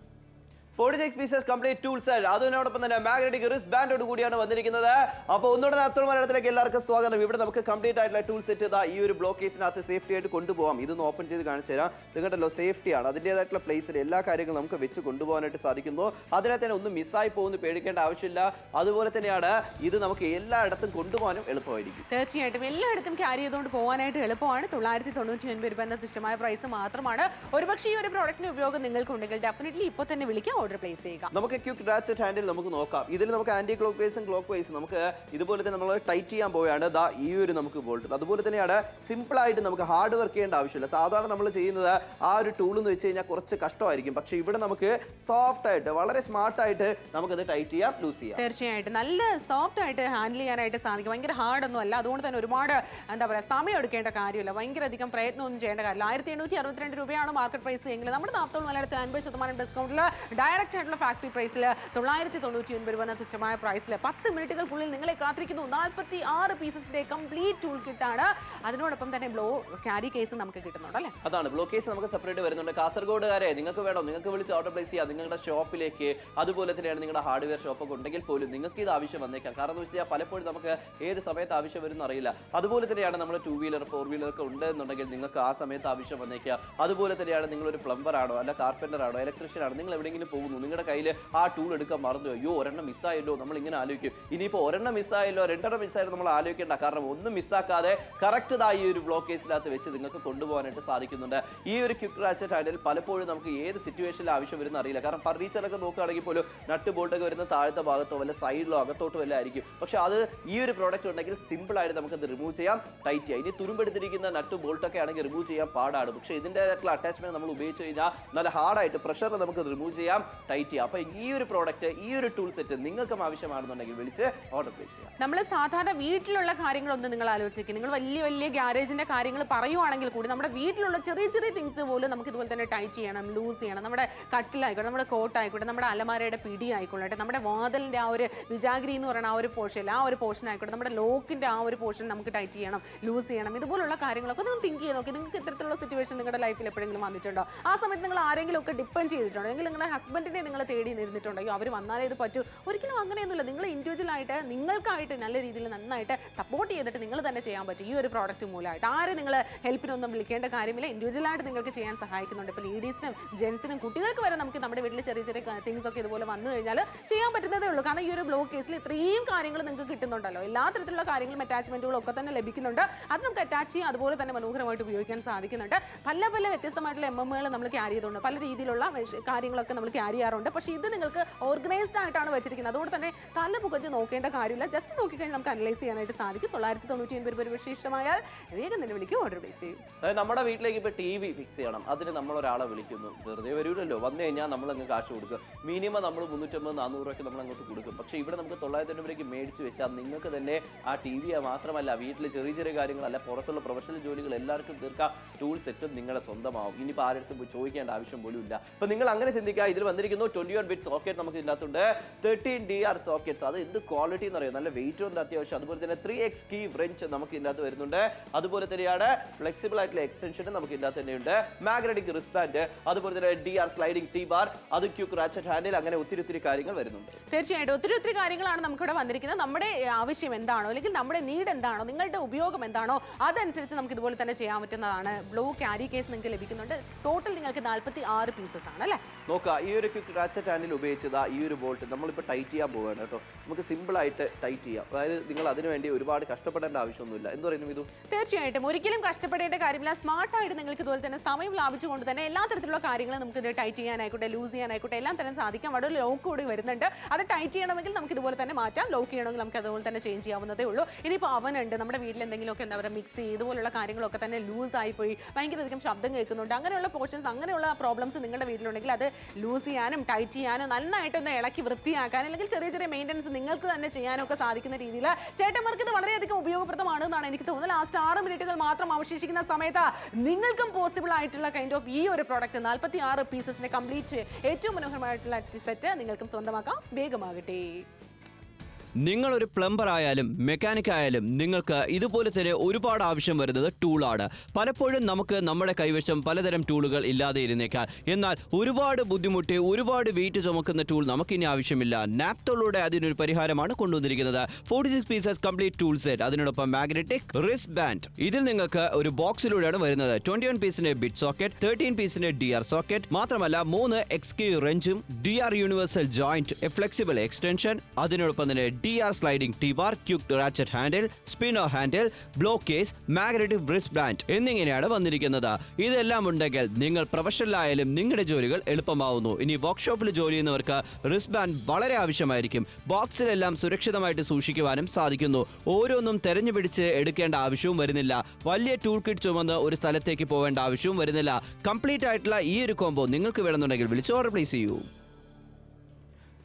46 പീസസ് കംപ്ലീറ്റ് ടൂൾ സെറ്റ്, അതിനോടൊപ്പം തന്നെ മാഗ്നറ്റിക് റിസ്റ്റ് ബാൻഡോട് കൂടിയാണ് വന്നിരിക്കുന്നത്. അപ്പോൾ ഒന്നുകൂടെ നാപ്തോൾ മലയാളത്തിലേക്ക് എല്ലാവർക്കും സ്വാഗതം. ഇവിടെ നമുക്ക് കംപ്ലീറ്റ് ആയിട്ടുള്ള ടൂൾ സെറ്റ് ഈ ഒരു ബ്ലോക്ക് കേസിനകത്ത് സേഫ്റ്റി ആയിട്ട് കൊണ്ടുപോകാം. ഇതൊന്ന് ഓപ്പൺ ചെയ്ത് കാണിച്ചു തരാം. നിങ്ങൾക്കല്ലോ സേഫ്റ്റിയാണ്, അതിൻ്റേതായിട്ടുള്ള പ്ലേസിൽ എല്ലാ കാര്യങ്ങളും നമുക്ക് വെച്ച് കൊണ്ടുപോകാനായിട്ട് സാധിക്കുന്നു. അതിനകത്ത് തന്നെ ഒന്നും മിസ്സായി പോകുന്നു പേടിക്കേണ്ട ആവശ്യമില്ല. അതുപോലെ തന്നെയാണ് ഇത് നമുക്ക് എല്ലായിടത്തും കൊണ്ടുപോകാനും എളുപ്പമായിരിക്കും. തീർച്ചയായിട്ടും എല്ലായിടത്തും ക്യാരി ചെയ്തുകൊണ്ട് പോകാനായിട്ട് എളുപ്പമാണ്. 999 രൂപ എന്ന തുച്ഛമായ പ്രൈസ് മാത്രമാണ്. ഒരുപക്ഷേ ഈ ഒരു പ്രോഡക്റ്റിന്റെ ഉപയോഗം നിങ്ങൾക്കുണ്ടെങ്കിൽ ഡെഫിനറ്റ്ലി ഇപ്പോൾ തന്നെ വിളിക്കാം. ഓർഡർ പ്ലേസ് ചെയ്യുക. നമുക്ക് ക്വിക്ക് റാച്ചറ്റ് ഹാൻഡിൽ നമുക്ക് നോക്കാം. ഇതിൽ നമുക്ക് ആന്റി ക്ലോക്ക് വൈസും ക്ലോക്ക് വൈസും നമുക്ക് ഇതുപോലെ തന്നെ നമ്മൾ ടൈറ്റ് ചെയ്യാൻ പോവുകയാണ്. ദാ ഈ ഒരു നമുക്ക് ബോൾട്ട് അതുപോലെ തന്നെയാണ്. സിമ്പിൾ ആയിട്ട് നമുക്ക് ഹാർഡ് വർക്ക് ചെയ്യേണ്ട ആവശ്യമില്ല. സാധാരണ നമ്മൾ ചെയ്യുന്നത് ആ ഒരു ടൂൾ എന്ന് വെച്ച് കഴിഞ്ഞാൽ കുറച്ച് കഷ്ടമായിരിക്കും. പക്ഷേ ഇവിടെ നമുക്ക് സോഫ്റ്റ് ആയിട്ട് വളരെ സ്മാർട്ട് ആയിട്ട് നമുക്കത് ടൈറ്റ് ചെയ്യാം, ലൂസ് ചെയ്യാം. തീർച്ചയായിട്ടും നല്ല സോഫ്റ്റ് ആയിട്ട് ഹാൻഡിൽ ചെയ്യാനായിട്ട് സാധിക്കും. ഭയങ്കര ഹാർഡൊന്നും അല്ല. അതുകൊണ്ട് തന്നെ ഒരുപാട് എന്താ പറയുക സമയം എടുക്കേണ്ട കാര്യമില്ല. ഭയങ്കര അധികം പ്രയത്നമൊന്നും ചെയ്യേണ്ട കാര്യമില്ല. 1862 രൂപയാണ് മാർക്കറ്റ് പ്രൈസ് എങ്കിൽ നമ്മുടെ നാപ്തോൾ മലയാളത്തിൽ 50% ഡിസ്കൗണ്ടിൽ ഡയറക്റ്റ് ആയിട്ടുള്ള ഫാക്ടറി പ്രൈസിൽ 999 രൂപ തുച്ഛമായ പ്രൈസിൽ 10 മിനിറ്റുകൾക്കുള്ളിൽ നിങ്ങളെ കാത്തിരിക്കുന്നു 46 പീസസിന്റെ കംപ്ലീറ്റ് ടൂൾ കിറ്റാണ്. അതിനോടൊപ്പം തന്നെ ബ്ലോ ക്യാരി കേസ് നമുക്ക് കിട്ടുന്നുണ്ട് അല്ലേ? അതാണ് ബ്ലോ കേസ് നമുക്ക് സെപ്പറേറ്റ് വരുന്നുണ്ട്. കാസർഗോഡുകാരെ നിങ്ങൾക്ക് വേണം, നിങ്ങൾക്ക് വിളിച്ച് ഓർഡർ പ്ലേസ് ചെയ്യാം നിങ്ങളുടെ ഷോപ്പിലേക്ക്. അതുപോലെ തന്നെയാണ് നിങ്ങളുടെ ഹാർഡ്വെയർ ഷോപ്പൊക്കെ ഉണ്ടെങ്കിൽ പോലും നിങ്ങൾക്ക് ഇത് ആവശ്യം വന്നേക്കാം. കാരണം എന്ന് വെച്ചാൽ പലപ്പോഴും നമുക്ക് ഏത് സമയത്ത് ആവശ്യം വരും എന്നറിയില്ല. അതുപോലെ തന്നെയാണ് നമ്മൾ 2 വീലർ 4 വീലർ ഒക്കെ ഉണ്ടെന്നുണ്ടെങ്കിൽ നിങ്ങൾക്ക് ആ സമയത്ത് ആവശ്യം വന്നേക്കാം. അതുപോലെ തന്നെയാണ് നിങ്ങളൊരു പ്ലംബർ ആണോ അല്ല കാർപ്പൻ്റർ ആണോ ഇലക്ട്രീഷ്യൻ ആണോ, നിങ്ങൾ എവിടെയെങ്കിലും പോകുന്നു, നിങ്ങളുടെ കയ്യിൽ ആ ടൂൾ എടുക്കാൻ മറന്നു, അയ്യോ ഒരെണ്ണം മിസ്സായല്ലോ, നമ്മൾ ഇങ്ങനെ ആലോചിക്കും. ഇനിയിപ്പോൾ ഒരെണ്ണം മിസ്സായല്ലോ 2 മിസ്സായല്ലോ നമ്മൾ ആലോചിക്കേണ്ട. കാരണം ഒന്നും മിസ്സാക്കാതെ കറക്റ്റ് ഈ ഒരു ബ്ലോക്ക് കേസിനകത്ത് വെച്ച് നിങ്ങൾക്ക് കൊണ്ടുപോകാനായിട്ട് സാധിക്കുന്നുണ്ട്. ഈ ഒരു ക്വിക്ക് റാച്ചറ്റ് ഹാൻഡിൽ പലപ്പോഴും നമുക്ക് ഏത് സിറ്റുവേഷനിൽ ആവശ്യം വരുന്ന അറിയില്ല. കാരണം ഫർണിച്ചറൊക്കെ നോക്കുകയാണെങ്കിൽ പോലും നട്ട് ബോൾട്ടൊക്കെ വരുന്ന താഴത്തെ ഭാഗത്തോ വല്ല സൈഡിലോ അകത്തോട്ടോ വല്ല ആയിരിക്കും. പക്ഷെ അത് ഈ ഒരു പ്രോഡക്റ്റ് ഉണ്ടെങ്കിൽ സിമ്പിൾ ആയിട്ട് നമുക്കത് റിമൂവ് ചെയ്യാം, ടൈറ്റ് ചെയ്യാം. ഇനി തുരുമ്പെടുത്തിരിക്കുന്ന നട്ട് ബോൾട്ടൊക്കെ ആണെങ്കിൽ റിമൂവ് ചെയ്യാൻ പാടാണ്. പക്ഷേ ഇതിൻ്റെ ആയിട്ടുള്ള അറ്റാച്ച്മെന്റ് നമ്മൾ ഉപയോഗിച്ച് കഴിഞ്ഞാൽ നല്ല ഹാർഡായിട്ട് പ്രഷറിൽ നമുക്ക് റിമൂവ് ചെയ്യാം, ടൈറ്റ് ചെയ്യാം. അപ്പോൾ ഈ ഒരു പ്രോഡക്റ്റ് ഈ ഒരു ടൂൾ സെറ്റ് നിങ്ങൾക്കും ആവശ്യമാണെന്നുണ്ടെങ്കിൽ വിളിച്ച് ഓർഡർ പ്ലേസ് ചെയ്യാം. നമ്മൾ സാധാരണ വീട്ടിലുള്ള കാര്യങ്ങളൊന്നും നിങ്ങൾ ആലോചിക്കുക. നിങ്ങൾ വലിയ വലിയ ഗ്യാരേജിന്റെ കാര്യങ്ങൾ പറയുവാണെങ്കിൽ കൂടി നമ്മുടെ വീട്ടിലുള്ള ചെറിയ ചെറിയ തിങ്സ് പോലും നമുക്ക് ഇതുപോലെ തന്നെ ടൈറ്റ് ചെയ്യണം, ലൂസ് ചെയ്യണം. നമ്മുടെ കട്ടിലായിക്കോട്ടെ, നമ്മുടെ കോട്ടായിക്കോട്ടെ, നമ്മുടെ അലമാരയുടെ പിടി ആയിക്കോട്ടെ, നമ്മുടെ വാതിലിന്റെ ആ ഒരു വിജാഗിരി എന്ന് പറയുന്ന ആ ഒരു പോർഷൻ ആയിക്കോട്ടെ, നമ്മുടെ ലോക്കിന്റെ ആ ഒരു പോർഷൻ നമുക്ക് ടൈറ്റ് ചെയ്യണം, ലൂസ് ചെയ്യണം. ഇതുപോലുള്ള കാര്യങ്ങളൊക്കെ നിങ്ങൾ തിങ്ക് ചെയ്ത് നോക്കി. നിങ്ങൾക്ക് ഇത്തരത്തിലുള്ള സിറ്റുവേഷൻ നിങ്ങളുടെ ലൈഫിൽ എപ്പോഴെങ്കിലും വന്നിട്ടുണ്ടോ? ആ സമയത്ത് നിങ്ങൾ ആരെങ്കിലും ഒക്കെ ഡിപ്പെൻഡ് ചെയ്തിട്ടുണ്ടോ? അല്ലെങ്കിൽ നിങ്ങളുടെ ഹസ്ബൻഡിനെ നിങ്ങൾ തേടി നിന്നിട്ടുണ്ടോ? അവർ വന്നാലേ ഇത് പറ്റൂ? ഒരിക്കലും അങ്ങനെയൊന്നുമില്ല. നിങ്ങൾ ഇൻഡിവിജ്വൽ ആയിട്ട് നിങ്ങൾക്കായിട്ട് നല്ല രീതിയിൽ നന്നായിട്ട് സപ്പോർട്ട് ചെയ്തിട്ട് നിങ്ങൾ തന്നെ ചെയ്യാൻ പറ്റും ഈ ഒരു പ്രോഡക്റ്റ് മൂലമായിട്ട്. ആരും നിങ്ങൾ ഹെൽപ്പിനൊന്നും വിളിക്കേണ്ട കാര്യമില്ല. ഇൻഡിവിജ്വലായിട്ട് നിങ്ങൾക്ക് ചെയ്യാൻ സഹായിക്കുന്നുണ്ട്. ഇപ്പോൾ ലേഡീസിനും ജെൻസിനും കുട്ടികൾക്ക് വരെ നമുക്ക് നമ്മുടെ വീട്ടിൽ ചെറിയ ചെറിയ തിങ്സ് ഒക്കെ ഇതുപോലെ വന്നു കഴിഞ്ഞാൽ ചെയ്യാൻ പറ്റുന്നതേ ഉള്ളൂ. കാരണം ഈ ഒരു ബ്ലോക്ക് കേസിൽ ഇത്രയും കാര്യങ്ങൾ നിങ്ങൾക്ക് കിട്ടുന്നുണ്ടല്ലോ. എല്ലാ തരത്തിലുള്ള കാര്യങ്ങളും അറ്റാച്ച്മെന്റുകളും ഒക്കെ തന്നെ ലഭിക്കുന്നുണ്ട്. അത് നമുക്ക് അറ്റാച്ച് ചെയ്യാൻ അതുപോലെ തന്നെ മനോഹരമായിട്ട് ഉപയോഗിക്കാൻ സാധിക്കുന്നുണ്ട്. പല പല വ്യത്യസ്തമായിട്ടുള്ള MM-കൾ നമ്മൾ ക്യാരി ചെയ്തുകൊണ്ട് പല രീതിയിലുള്ള കാര്യങ്ങളൊക്കെ നമ്മൾ ക്യാരി ചെയ്യാറുണ്ട്. പക്ഷേ ഇത് നിങ്ങൾക്ക് ഓർഗനൈസ്ഡ് ആയിട്ടാണ് വെച്ചിരിക്കുന്നത്. അതുകൊണ്ട് തന്നെ തല പുകഞ്ഞ് നോക്കേണ്ട കാര്യമില്ല. ജസ്റ്റ് നോക്കിക്കഴിഞ്ഞാൽ നമുക്ക് അനലൈസ് ചെയ്യാനായിട്ട് സാധിക്കും. 999 രൂപ വിശേഷമായാൽ വേഗം തന്നെ വിളിക്കും, ഓർഡർ പ്ലേസ് ചെയ്യും. അതായത് നമ്മുടെ വീട്ടിലേക്ക് ഇപ്പോൾ TV ഫിക്സ് ചെയ്യണം, അതിന് നമ്മൾ ഒരാളെ വിളിക്കുന്നു. വെറുതെ വരൂലല്ലോ, വന്നു കഴിഞ്ഞാൽ നമ്മൾ അങ്ങ് കാശ് കൊടുക്കും. മിനിമം നമ്മൾ 350-400 രൂപയ്ക്ക് നമ്മൾ അങ്ങോട്ട് കൊടുക്കും. പക്ഷേ ഇവിടെ നമുക്ക് 900 രൂപയ്ക്ക് മേടിച്ച് വെച്ചാൽ നിങ്ങൾക്ക് തന്നെ ആ TV മാത്രമല്ല വീട്ടിൽ ചെറിയ ചെറിയ കാര്യങ്ങളല്ല പുറത്തുള്ള പ്രൊഫഷണൽ ജോലികൾ എല്ലാവർക്കും തീർക്കാം. ടൂൾ സെറ്റും നിങ്ങളെ സ്വന്തമാവും. ഇനിയിപ്പോൾ ആരെടുത്തും പോയി ചോദിക്കേണ്ട ആവശ്യം പോലും ഇല്ല. അപ്പോൾ നിങ്ങൾ അങ്ങനെ ചിന്തിക്കുക. ഇതിൽ വന്നിരിക്കുന്നു 21 ബിറ്റ് സോക്കറ്റ് നമുക്ക് ഇതിനകത്തുണ്ട്, 13 DR സോക്കറ്റ്സ്. അത് എന്ത് ക്വാളിറ്റി എന്ന് അറിയാം, നല്ല വെയിറ്റ് ഉണ്ട് അത്യാവശ്യം. അതുപോലെ തന്നെ 3x കീ wrench നമുക്ക് ഇതിനകത്ത് വരുന്നുണ്ട്. അതുപോലെ തന്നെയാണ് ഫ്ലെക്സിബിൾ ആയിട്ടുള്ള എക്സ്റ്റൻഷനും നമുക്ക് ഇതിനകത്ത് തന്നെയുണ്ട്. മാഗ്നറ്റിക് റിസ്ബാൻഡ്, അതുപോലെ തന്നെ DR സ്ലൈഡിംഗ് ടീ ബാർ, അത് ക്വിക്ക് റാച്ചറ്റ് ഹാൻഡിൽ, അങ്ങനെ ഒത്തിരി കാര്യങ്ങൾ വരുന്നുണ്ട്. തീർച്ചയായിട്ടും ഒത്തിരി കാര്യങ്ങളാണ് നമുക്കിവിടെ വന്നിരിക്കുന്നത്. നമ്മുടെ ആവശ്യം എന്താണോ അല്ലെങ്കിൽ നമ്മുടെ നീഡ് എന്താണോ, നിങ്ങളുടെ ഉപയോഗം എന്താണോ അതനുസരിച്ച് നമുക്ക് ഇതുപോലെ തന്നെ ചെയ്യാൻ പറ്റുന്നതാണ്. ബ്ലോ ക്യാരി കേസ് നിങ്ങൾക്ക് ലഭിക്കുന്നുണ്ട്. ടോട്ടൽ നിങ്ങൾക്ക് 46 പീസസ് ആണ് അല്ലേ? നോക്കുക, ഈ ഒരു ക്വിക്ക് റാച്ചറ്റ് ഹാൻഡിൽ ഉപയോഗിച്ചത് ഈ ഒരു ബോൾട്ട് നമ്മളിപ്പോൾ ടൈറ്റ് ചെയ്യാൻ പോവുകയാണ് കേട്ടോ. നമുക്ക് സിമ്പിളായിട്ട് ടൈറ്റ് ചെയ്യാം. അതായത് നിങ്ങൾ അതിനുവേണ്ടി ഒരുപാട് കഷ്ടപ്പെടേണ്ട ആവശ്യമൊന്നുമില്ല. എന്ത് പറയുന്നു ഇത്? തീർച്ചയായിട്ടും ഒരിക്കലും കഷ്ടപ്പെടേണ്ട കാര്യമില്ല. സ്മാർട്ടായിട്ട് നിങ്ങൾക്ക് ഇതുപോലെ തന്നെ സമയം ലാഭിച്ചുകൊണ്ട് തന്നെ എല്ലാ തരത്തിലുള്ള കാര്യങ്ങളും നമുക്ക് ഇത് ടൈറ്റ് ചെയ്യാനായിക്കോട്ടെ, ലൂസ് ചെയ്യാനായിക്കോട്ടെ എല്ലാം തന്നെ സാധിക്കാം. അവിടെ ഒരു ലോക്ക് കൂടി വരുന്നുണ്ട്. അത് ടൈറ്റ് ചെയ്യണമെങ്കിൽ നമുക്ക് ഇതുപോലെ തന്നെ മാറ്റാം, ലോക്ക് ചെയ്യണമെങ്കിൽ നമുക്ക് അതുപോലെ തന്നെ ചേഞ്ച് ചെയ്യാവുന്നതേ ഉള്ളൂ. ഇനിയിപ്പോൾ അവനുണ്ട്, നമ്മുടെ വീട്ടിൽ എന്തെങ്കിലുമൊക്കെ എന്താ പറയുക മിക്സി ഇതുപോലുള്ള കാര്യങ്ങളൊക്കെ തന്നെ ലൂസ് ആയിപ്പോയി, ഭയങ്കര അധികം ശബ്ദം കേൾക്കുന്നുണ്ട്, അങ്ങനെയുള്ള പോർഷൻസ് അങ്ങനെയുള്ള പ്രോബ്ലംസ് നിങ്ങളുടെ വീട്ടിലുണ്ടെങ്കിൽ അത് ലൂസ് ചെയ്യാനും ടൈറ്റ് ചെയ്യാനും നന്നായിട്ടൊന്ന് ഇളക്കി വൃത്തിയാക്കാൻ അല്ലെങ്കിൽ ചെറിയ ചെറിയ മെയിൻ്റനൻസ് നിങ്ങൾക്ക് തന്നെ ചെയ്യാനൊക്കെ സാധിക്കുന്ന രീതിയിൽ ചേട്ടന്മാർക്ക് ഇത് വളരെയധികം ഉപയോഗപ്രദമാണെന്നാണ് എനിക്ക് തോന്നുന്നത്. ലാസ്റ്റ് 6 മിനിറ്റുകൾ മാത്രം അവശേഷിക്കുന്ന സമയത്ത് നിങ്ങൾക്കും പോസിബിൾ ആയിട്ടുള്ള കൈൻഡ് ഓഫ് ഈ ഒരു പ്രോഡക്റ്റ് 46 പീസസിന്റെ കംപ്ലീറ്റ് ഏറ്റവും മനോഹരമായിട്ടുള്ള സെറ്റ് നിങ്ങൾക്കും സ്വന്തമാക്കാം. വേഗമാകട്ടെ. നിങ്ങളൊരു പ്ലംബർ ആയാലും മെക്കാനിക് ആയാലും നിങ്ങൾക്ക് ഇതുപോലെ തന്നെ ഒരുപാട് ആവശ്യം വരുന്നത് ടൂളാണ്. പലപ്പോഴും നമുക്ക് നമ്മുടെ കൈവശം പലതരം ടൂളുകൾ ഇല്ലാതെ ഇരുന്നേക്കാം. എന്നാൽ ഒരുപാട് ബുദ്ധിമുട്ടി ഒരുപാട് വെയിറ്റ് ചുമക്കുന്ന ടൂൾ നമുക്കിനി ആവശ്യമില്ല. നാപ്തോളിലൂടെ അതിനൊരു പരിഹാരമാണ് കൊണ്ടുവന്നിരിക്കുന്നത്. 46 പീസസ് കംപ്ലീറ്റ് ടൂൾ സെറ്റ്, അതിനോടൊപ്പം മാഗ്നറ്റിക് റിസ്റ്റ് ബാൻഡ്. ഇതിൽ നിങ്ങൾക്ക് ഒരു ബോക്സിലൂടെയാണ് വരുന്നത്. 21 പീസിന്റെ ബിറ്റ് സോക്കറ്റ്, 13 പീസിന്റെ DR സോക്കറ്റ്, മാത്രമല്ല 3 XK റെഞ്ചും, DR universal joint, flexible extension, അതിനോടൊപ്പം തന്നെ TR sliding T-bar, quick ratchet handle, spinner handle, block case, magnetic wrist band എന്നിങ്ങനെയാണ് വന്നിരിക്കുന്നത്. ഇതെല്ലാം ഉണ്ടെങ്കിൽ നിങ്ങൾ പ്രൊഫഷണലായാലും നിങ്ങളുടെ ജോലികൾ എളുപ്പമാവുന്നു. ഇനി വർക്ക്ഷോപ്പിൽ ജോലി ചെയ്യുന്നവർക്ക് റിസ്റ്റ് ബാൻഡ് വളരെ ആവശ്യമായിരിക്കും. ബോക്സിലെല്ലാം സുരക്ഷിതമായിട്ട് സൂക്ഷിക്കുവാനും സാധിക്കുന്നു. ഓരോന്നും തെരഞ്ഞു പിടിച്ച് എടുക്കേണ്ട ആവശ്യവും വരുന്നില്ല. വലിയ ടൂൾ കിറ്റ് ചുമന്ന് ഒരു സ്ഥലത്തേക്ക് പോകേണ്ട ആവശ്യവും വരുന്നില്ല. കംപ്ലീറ്റ് ആയിട്ടുള്ള ഈ ഒരു കോംബോ നിങ്ങൾക്ക് വേണമെന്നുണ്ടെങ്കിൽ വിളിച്ച് ഓർഡർ പ്ലേസ് ചെയ്യൂ.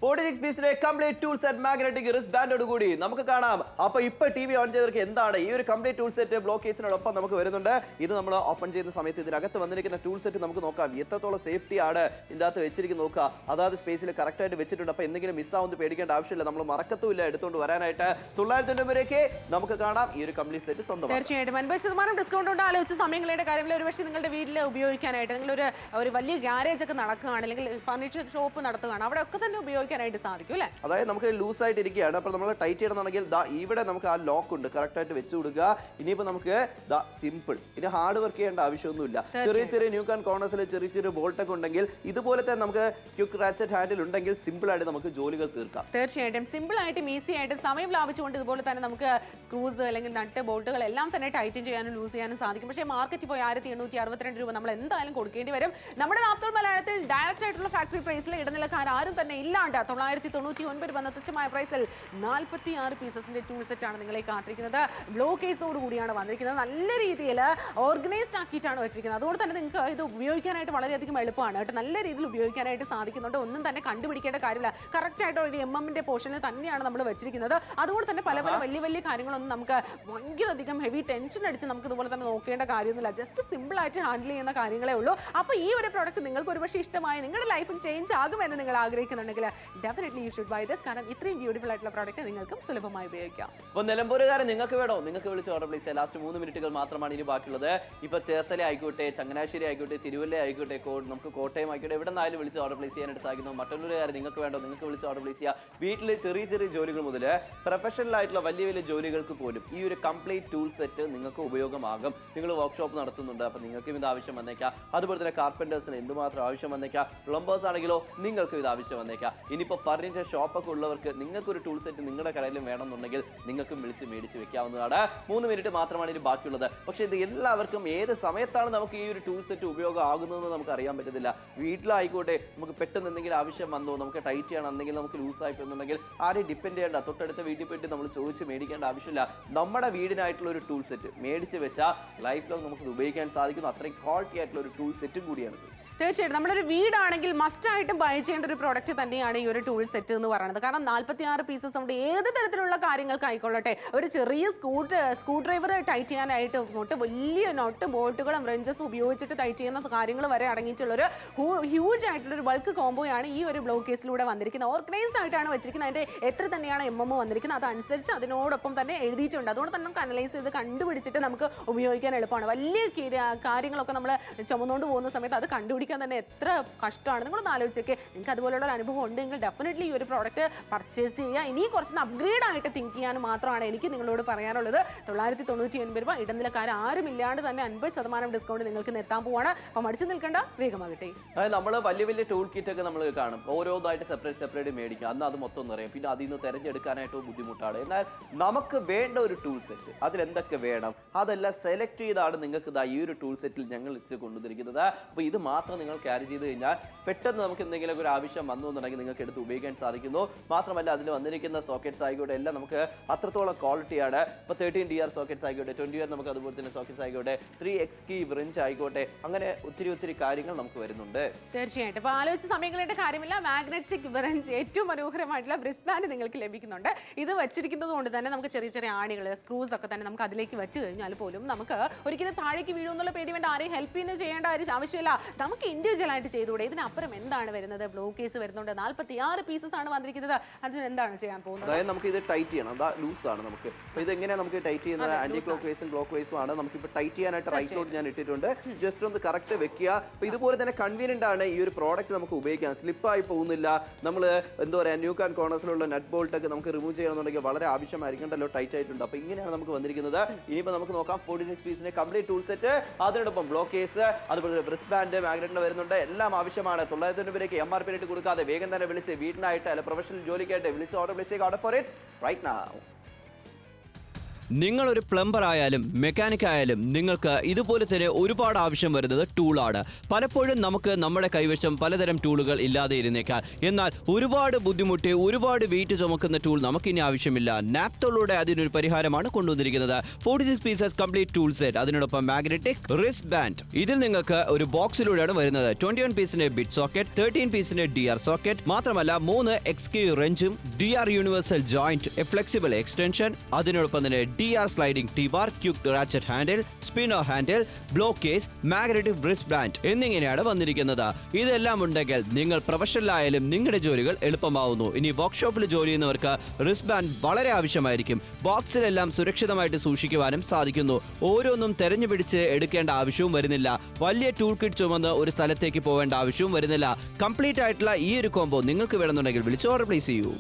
46 പീസിന്റെ complete tool set magnetic wrist ബാൻഡോട് കൂടി നമുക്ക് കാണാം. അപ്പൊ ഇപ്പൊ ടി വി ഓൺ ചെയ്തവർക്ക് എന്താണ് ഈ ഒരു കംപ്ലീറ്റ് ടൂൾ സെറ്റ് ബ്ലോക്ക് കേസിനോടൊപ്പം നമുക്ക് വരുന്നുണ്ട്. ഇത് നമ്മൾ ഓപ്പൺ ചെയ്യുന്ന സമയത്ത് ഇതിനകത്ത് വന്നിരിക്കുന്ന ടൂൾ സെറ്റ് നമുക്ക് നോക്കാം. എത്രത്തോളം സേഫ്റ്റി ആണ് ഇതിൻ്റെ അകത്ത് വെച്ചിരിക്കുന്നത് നോക്കുക. അതായത് സ്പേസിൽ കറക്റ്റ് ആയിട്ട് വെച്ചിട്ടുണ്ട്. അപ്പൊ എന്തെങ്കിലും മിസ്സാവുന്നത് പേടിക്കേണ്ട ആവശ്യമില്ല. നമ്മൾ മറക്കത്തുമില്ല എടുത്തുകൊണ്ട് വരാനായിട്ട്. 990 രൂപയ്ക്ക് നമുക്ക് കാണാം ഈ ഒരു കംപ്ലീറ്റ് സെറ്റ് സ്വന്തം. തീർച്ചയായിട്ടും 50% ഡിസ്കൗണ്ട് ഉണ്ട്. ആലോചിച്ച സമയങ്ങളുടെ കാര്യത്തിൽ ഒരുപക്ഷെ നിങ്ങളുടെ വീട്ടിൽ ഉപയോഗിക്കാനായിട്ട് നിങ്ങൾ ഒരു വലിയ ഗ്യാരേജ് ഒക്കെ നടക്കുകയാണ്, അല്ലെങ്കിൽ ഫർണിച്ചർ ഷോപ്പ് നടത്തുകയാണ്, അവിടെ ഒക്കെ തന്നെ ഉപയോഗിക്കാനായിട്ട് സാധിക്കും അല്ലേ? അതായത് നമുക്ക് ലൂസ് ആയിട്ട് ഇരിക്കുകയാണ്. അപ്പോൾ നമ്മൾ ടൈറ്റ് ചെയ്യണമെന്നുണ്ടെങ്കിൽ ഇവിടെ നമുക്ക് ആ ലോക്ക് ഉണ്ട്, കറക്റ്റ് ആയിട്ട് വെച്ച് കൊടുക്കുക. ഇനിയിപ്പോൾ നമുക്ക് സിമ്പിൾ, ഇനി ഹാർഡ് വർക്ക് ചെയ്യേണ്ട ആവശ്യമൊന്നുമില്ല. ചെറിയ ചെറിയ ന്യൂക്ക് ആൻഡ് കോർണേഴ്സിൽ ചെറിയ ചെറിയ ബോൾട്ട് ഒക്കെ ഉണ്ടെങ്കിൽ ഇതുപോലെ തന്നെ നമുക്ക് ക്വിക്ക് റാച്ചറ്റ് ഹാൻഡിൽ ഉണ്ടെങ്കിൽ സിമ്പിൾ ആയിട്ട് നമുക്ക് ജോലികൾ തീർക്കാം. തീർച്ചയായിട്ടും സിമ്പിൾ ആയിട്ടും ഈസി ആയിട്ടും സമയം ലാഭിച്ചുകൊണ്ട് ഇതുപോലെ തന്നെ നമുക്ക് സ്ക്രൂസ് അല്ലെങ്കിൽ നട്ട് ബോൾട്ടുകൾ എല്ലാം തന്നെ ടൈറ്റൻ ചെയ്യാനും ലൂസ് ചെയ്യാനും സാധിക്കും. പക്ഷേ മാർക്കറ്റിൽ പോയി 1862 രൂപ നമ്മൾ എന്തായാലും കൊടുക്കേണ്ടി വരും. നമ്മുടെ ലാപ്ടോപ്പ് മലയാളത്തിൽ ഡയറക്റ്റ് ആയിട്ടുള്ള ഫാക്ടറി പ്രൈസിൽ ഇടനിലക്കാർ ആരും തന്നെ ഇല്ലാണ്ട് 999 വന്ന തുച്ഛമായ പ്രൈസിൽ 46 പീസസിന്റെ ടൂൾ സെറ്റ് ആണ് നിങ്ങളെ കാത്തിരിക്കുന്നത്. ബ്ലോക്ക് കേസോട് കൂടിയാണ് വന്നിരിക്കുന്നത്. നല്ല രീതിയിൽ ഓർഗനൈസ്ഡ് ആക്കിയിട്ടാണ് വെച്ചിരിക്കുന്നത്. അതുകൊണ്ട് തന്നെ നിങ്ങൾക്ക് ഇത് ഉപയോഗിക്കാനായിട്ട് വളരെയധികം എളുപ്പമാണ് കേട്ടോ. നല്ല രീതിയിൽ ഉപയോഗിക്കാനായിട്ട് സാധിക്കുന്നുണ്ട്. ഒന്നും തന്നെ കണ്ടുപിടിക്കേണ്ട കാര്യമില്ല. കറക്റ്റ് ആയിട്ട് ഒരു MM-ന്റെ പോർഷനിൽ തന്നെയാണ് നമ്മൾ വെച്ചിരിക്കുന്നത്. അതുകൊണ്ട് തന്നെ പല വലിയ കാര്യങ്ങളൊന്നും നമുക്ക് ഭയങ്കരധികം ഹെവി ടെൻഷൻ അടിച്ച് നമുക്ക് ഇതുപോലെ തന്നെ നോക്കേണ്ട കാര്യമൊന്നുമില്ല. ജസ്റ്റ് സിമ്പിൾ ആയിട്ട് ഹാൻഡിൽ ചെയ്യുന്ന കാര്യങ്ങളേ ഉള്ളൂ. അപ്പോൾ ഈ ഒരു പ്രോഡക്റ്റ് നിങ്ങൾക്ക് ഒരുപക്ഷെ ഇഷ്ടമായി നിങ്ങളുടെ ലൈഫും ചേഞ്ച് ആകുമെന്ന് നിങ്ങൾ ആഗ്രഹിക്കുന്നുണ്ടെങ്കിൽ definitely you should buy this. കാരണം ഇത്രയും ബ്യൂട്ടിഫുൾ ആയിട്ടുള്ള പ്രോഡക്റ്റ് നിങ്ങൾക്കും സുലഭമായി ഉപയോഗിക്കാം. അപ്പോൾ നിലമ്പൂരുകാരൻ നിങ്ങൾക്ക് വേണോ, നിങ്ങൾക്ക് വിളിച്ച് ഓർഡർ പ്ലേസ് ചെയ്യാം. ലാസ്റ്റ് 3 മിനിറ്റുകൾ മാത്രമാണ് ഇനി ബാക്കിയുള്ളത്. ഇപ്പോൾ ചേർത്തല ആയിക്കോട്ടെ, ചങ്ങനാശ്ശേരി ആയിക്കോട്ടെ, തിരുവല്ല ആയിക്കോട്ടെ, നമുക്ക് കോട്ടയം ആയിക്കോട്ടെ, എവിടെ നിന്നായാലും വിളിച്ച് ഓർഡർ പ്ലേസ് ചെയ്യാനായിട്ട് സാധിക്കുന്നു. മട്ടന്നൂരുകാരൻ നിങ്ങൾക്ക് വേണ്ടോ, നിങ്ങൾക്ക് വിളിച്ച് ഓർഡർ പ്ലേസ് ചെയ്യാം. വീട്ടിൽ ചെറിയ ചെറിയ ജോലികൾ മുതൽ പ്രൊഫഷണൽ ആയിട്ടുള്ള വലിയ ജോലികൾക്ക് പോലും ഈ ഒരു കംപ്ലീറ്റ് ടൂൾ സെറ്റ് നിങ്ങൾക്ക് ഉപയോഗമാകും. നിങ്ങൾ വർക്ക്ഷോപ്പ് നടത്തുന്നുണ്ട്, അപ്പോൾ നിങ്ങൾക്കും ഇത് ആവശ്യം വന്നേക്കാം. അതുപോലെ തന്നെ കാർപ്പൻറ്റേഴ്സിന് എന്തുമാത്രം ആവശ്യം വന്നേക്കാം. പ്ലംബേഴ്സ് ആണെങ്കിലോ നിങ്ങൾക്കും ഇത് ആവശ്യം വന്നേക്കാം. ഇനിയിപ്പോൾ ഫർണിച്ചർ ഷോപ്പൊക്കെ ഉള്ളവർക്ക് നിങ്ങൾക്കൊരു ടൂൾ സെറ്റ് നിങ്ങളുടെ കടയിലും വേണമെന്നുണ്ടെങ്കിൽ നിങ്ങൾക്കും വിളിച്ച് മേടിച്ച് വെക്കാവുന്നതാണ്. 3 മിനിറ്റ് മാത്രമാണ് ഇനി ബാക്കിയുള്ളത്. പക്ഷേ ഇത് എല്ലാവർക്കും ഏത് സമയത്താണ് നമുക്ക് ഈ ഒരു ടൂൾ സെറ്റ് ഉപയോഗം ആകുന്നതെന്ന് നമുക്ക് അറിയാൻ പറ്റത്തില്ല. വീട്ടിലായിക്കോട്ടെ, നമുക്ക് പെട്ടെന്ന് എന്തെങ്കിലും ആവശ്യം വന്നോ, നമുക്ക് ടൈറ്റ് ചെയ്യണം, എന്തെങ്കിലും നമുക്ക് ലൂസ് ആയിട്ടുണ്ടെങ്കിൽ ആരെയും ഡിപ്പെൻഡ് ചെയ്യേണ്ട, തൊട്ടടുത്ത വീട്ടിൽ പോയിട്ട് നമ്മൾ ചോദിച്ച് മേടിക്കേണ്ട ആവശ്യമില്ല. നമ്മുടെ വീടിനായിട്ടുള്ള ഒരു ടൂൾ സെറ്റ് മേടിച്ച് വെച്ചാൽ ലൈഫ് ലോങ് നമുക്ക് ഉപയോഗിക്കാൻ സാധിക്കുന്നു. അത്രയും ക്വാളിറ്റി ആയിട്ടുള്ള ഒരു ടൂൾ സെറ്റും കൂടിയാണ്. തീർച്ചയായിട്ടും നമ്മുടെ വീടാണെങ്കിൽ മസ്റ്റ് ആയിട്ടും ബൈ ചെയ്യേണ്ട ഒരു പ്രോഡക്റ്റ് തന്നെയാണ് ഈ ഒരു ടൂൾ സെറ്റ് എന്ന് പറയുന്നത്. കാരണം 46 പീസസ് കൊണ്ട് ഏത് തരത്തിലുള്ള കാര്യങ്ങൾക്ക് ആയിക്കൊള്ളട്ടെ, ഒരു ചെറിയ സ്ക്രൂ ഡ്രൈവർ ടൈറ്റ് ചെയ്യാനായിട്ട് തൊട്ട് വലിയ നോട്ട് ബോൾട്ടുകളും റെഞ്ചസും ഉപയോഗിച്ചിട്ട് ടൈറ്റ് ചെയ്യുന്ന കാര്യങ്ങൾ വരെ അടങ്ങിയിട്ടുള്ളൊരു ഹ്യൂജ് ആയിട്ടുള്ളൊരു ബൾക്ക് കോംബോയാണ് ഈ ഒരു ബ്ലോക്ക് കേസിലൂടെ വന്നിരിക്കുന്നത്. ഓർഗനൈസ്ഡ് ആയിട്ടാണ് വെച്ചിരിക്കുന്നത്. അതിൻ്റെ എത്ര തന്നെയാണ് MM വന്നിരിക്കുന്നത് അതനുസരിച്ച് അതിനോടൊപ്പം തന്നെ എഴുതിയിട്ടുണ്ട്. അതുകൊണ്ട് തന്നെ നമുക്ക് അനലൈസ് ചെയ്ത് കണ്ടുപിടിച്ചിട്ട് നമുക്ക് ഉപയോഗിക്കാൻ എളുപ്പമാണ്. വലിയ കാര്യങ്ങളൊക്കെ നമ്മൾ ചുമന്നുകൊണ്ട് പോകുന്ന സമയത്ത് അത് കണ്ടുപിടിക്കാൻ തന്നെ എത്ര കഷ്ടമാണ്. നിങ്ങളൊന്ന് ആലോചിച്ചൊക്കെ. നിങ്ങൾക്ക് അതുപോലുള്ള ഒരു അനുഭവം ഉണ്ടെങ്കിൽ ഡെഫിനറ്റ്ലി ഈ ഒരു പ്രോഡക്റ്റ് പർച്ചേസ് ചെയ്യുക. ഇനി കുറച്ച് അപ്ഗ്രേഡ് ആയിട്ട് തിങ്ക് ചെയ്യാൻ മാത്രമാണ് എനിക്ക് നിങ്ങളോട് പറയാനുള്ളത്. 999 രൂപ ഇടനിലക്കാർ ആരും ഇല്ലാണ്ട് തന്നെ 50% ഡിസ്കൗണ്ട് നിങ്ങൾക്ക് എത്താൻ പോവാണ്. അപ്പം മടിച്ചു നിൽക്കേണ്ട, വേഗമാകട്ടെ. അതായത് നമ്മൾ വലിയ ടൂൾ കിറ്റ് ഒക്കെ നമ്മൾ കാണും, ഓരോന്നായിട്ട് സെപ്പറേറ്റ് മേടിക്കും. അന്ന് അത് മൊത്തം എന്ന് പറയും. പിന്നെ അതിൽ നിന്ന് തിരഞ്ഞെടുക്കാനായിട്ട് ബുദ്ധിമുട്ടാണ്. എന്നാൽ നമുക്ക് വേണ്ട ഒരു ടൂൾ സെറ്റ്, അതിലെന്തൊക്കെ വേണം അതെല്ലാം സെലക്ട് ചെയ്താണ് നിങ്ങൾക്ക് ഈ ഒരു ടൂൾ സെറ്റിൽ ഞങ്ങൾ വെച്ച് കൊണ്ടുവന്നിരിക്കുന്നത്. അപ്പോൾ ഇത് മാത്രം നിങ്ങൾ ക്യാരി ചെയ്ത് കഴിഞ്ഞാൽ പെട്ടെന്ന് നമുക്ക് എന്തെങ്കിലും ഒരു ആവശ്യം വന്നു എന്നുണ്ടെങ്കിൽ നിങ്ങൾക്ക് എടുത്ത് ഉപയോഗിക്കാൻ സാധിക്കുന്നു. മാത്രമല്ല അതിൽ വന്നിരിക്കുന്ന സോക്കറ്റ്സ് ആയിക്കോട്ടെ എല്ലാം നമുക്ക് അത്രത്തോളം ക്വാളിറ്റിയാണ്. ഇപ്പോൾ 13 DR സോക്കറ്റ്സ് ആയിക്കോട്ടെ, 20 നമുക്ക് അതുപോലെ തന്നെ സോക്കറ്റ്സ് ആയിക്കോട്ടെ, 3X കീ റിഞ്ച് ആയിക്കോട്ടെ, അങ്ങനെ ഒത്തിരി കാര്യങ്ങൾ നമുക്ക് വരുന്നുണ്ട്. തീർച്ചയായിട്ടും. അപ്പോൾ ആലോചിച്ച സമയങ്ങളുടെ കാര്യമില്ല. മാഗ്നറ്റിക് റിഞ്ച് ഏറ്റവും മനോഹരമായിട്ടുള്ള റിസ്റ്റ് ബാൻഡ് നിങ്ങൾക്ക് ലഭിക്കുന്നുണ്ട്. ഇത് വെച്ചിരിക്കുന്നത് കൊണ്ട് തന്നെ നമുക്ക് ചെറിയ ആണികൾ, സ്ക്രൂസ് ഒക്കെ തന്നെ നമുക്ക് അതിലേക്ക് വെച്ച് കഴിഞ്ഞാൽ പോലും നമുക്ക് ഒരിക്കലും താഴേക്ക് വീഴുമെന്നുള്ള പേടി വേണ്ട. ആരെയും ഹെൽപ്പ് ചെയ്യേണ്ട ആവശ്യമില്ല. നമുക്ക് ഇൻഡിവിജ്വൽ ആയിട്ട് ചെയ്തുകൂടെ? ഇതിനപ്പുറം എന്താണ് വരുന്നത്? ബ്ലോക്ക് കേസ് വരുന്നുണ്ട്. 46 പീസസ് ആണ് വന്നിരിക്കുന്നത്. അതിന് എന്താണ് ചെയ്യാൻ പോകുന്നത്? അതായത് നമുക്ക് ഇത് ടൈറ്റ് ചെയ്യണം. ലൂസ് ആണ് നമുക്ക്. അപ്പോൾ ഇതെങ്ങനെയാണ് നമുക്ക് ടൈറ്റ് ചെയ്യുന്നത്? ആന്റി ക്ലോക്ക് വൈസും ക്ലോക്ക് വൈസും ആണ്. നമുക്കിപ്പോൾ ടൈറ്റ് ചെയ്യാനായിട്ട് റൈറ്റിലോട്ട് ഞാൻ ഇട്ടിട്ടുണ്ട്. ജസ്റ്റ് ഒന്ന് കറക്റ്റ് വെക്കുക. അപ്പോൾ ഇതുപോലെ തന്നെ കൺവീനിയൻ്റ് ആണ് ഈ ഒരു പ്രോഡക്റ്റ് നമുക്ക് ഉപയോഗിക്കാം. സ്ലിപ്പായി പോകുന്നില്ല. നമ്മൾ എന്താ പറയുക, ന്യൂക്ക് ആൻഡ് കോർണേഴ്സിലുള്ള നെറ്റ് ബോൾട്ടൊക്കെ നമുക്ക് റിമൂവ് ചെയ്യണമെന്നുണ്ടെങ്കിൽ വളരെ ആവശ്യമായിരിക്കണ്ടല്ലോ, ടൈറ്റ് ആയിട്ടുണ്ട്. അപ്പോൾ ഇങ്ങനെയാണ് നമുക്ക് വന്നിരിക്കുന്നത്. ഇനിയിപ്പോൾ നമുക്ക് നോക്കാം 46 പീസിന്റെ കംപ്ലീറ്റ് ടൂൾ സെറ്റ്, അതിനോടൊപ്പം ബ്ലോക്ക് കേസ്, അതുപോലെ റിസ്റ്റ് ബാൻഡ്, മാഗ്നറ്റിക് ഓഫറിന് വരുന്നുണ്ട്. എല്ലാം ആവശ്യമാണ്. 900 രൂപയ്ക്ക് MRP റേറ്റ് കൊടുക്കാതെ വേഗം തന്നെ വിളിച്ച് വീടിനായിട്ട് അല്ല പ്രൊഫഷണൽ ജോലിക്കായിട്ട് വിളിച്ച് ഓർഡർ പ്ലേസ് ചെയ്യുക. Order for it right now. നിങ്ങളൊരു പ്ലംബർ ആയാലും മെക്കാനിക് ആയാലും നിങ്ങൾക്ക് ഇതുപോലെ തന്നെ ഒരുപാട് ആവശ്യം വരുന്നത് ടൂളാണ്. പലപ്പോഴും നമുക്ക് നമ്മുടെ കൈവശം പലതരം ടൂളുകൾ ഇല്ലാതെ ഇരുന്നേക്കാം. എന്നാൽ ഒരുപാട് ബുദ്ധിമുട്ടി ഒരുപാട് വെയിറ്റ് ചുമക്കുന്ന ടൂൾ നമുക്കിനി ആവശ്യമില്ല. നാപ്തോളിലൂടെ അതിനൊരു പരിഹാരമാണ് കൊണ്ടുവന്നിരിക്കുന്നത്. 46 പീസസ് കംപ്ലീറ്റ് ടൂൾ സെറ്റ്, അതിനോടൊപ്പം മാഗ്നറ്റിക് റിസ്റ്റ് ബാൻഡ്. ഇതിൽ നിങ്ങൾക്ക് ഒരു ബോക്സിലൂടെയാണ് വരുന്നത്. 21 പീസിന്റെ ബിറ്റ് സോക്കറ്റ്, 13 പീസിന്റെ DR സോക്കറ്റ്, മാത്രമല്ല 3 XK റെഞ്ചും, DR universal joint, flexible extension, അതിനോടൊപ്പം തന്നെ DR sliding T-bar, quick ratchet handle, spinner handle, block case, magnetic wrist band എന്നിങ്ങനെയാണ് വന്നിരിക്കുന്നത്. ഇതെല്ലാം ഉണ്ടെങ്കിൽ നിങ്ങൾ പ്രൊഫഷണലായാലും നിങ്ങളുടെ ജോലികൾ എളുപ്പമാവുന്നു. ഇനി വർക്ക്ഷോപ്പിൽ ജോലി ചെയ്യുന്നവർക്ക് റിസ്റ്റ് ബാൻഡ് വളരെ ആവശ്യമായിരിക്കും. ബോക്സിലെല്ലാം സുരക്ഷിതമായിട്ട് സൂക്ഷിക്കുവാനും സാധിക്കുന്നു. ഓരോന്നും തെരഞ്ഞു പിടിച്ച് എടുക്കേണ്ട ആവശ്യവും വരുന്നില്ല. വലിയ ടൂൾ കിറ്റ് ചുമന്ന് ഒരു സ്ഥലത്തേക്ക് പോകേണ്ട ആവശ്യവും വരുന്നില്ല. കംപ്ലീറ്റ് ആയിട്ടുള്ള ഈ ഒരു കോംബോ നിങ്ങൾക്ക് വേണമെന്നുണ്ടെങ്കിൽ വിളിച്ച് ഓർഡർ പ്ലേസ് ചെയ്യൂ.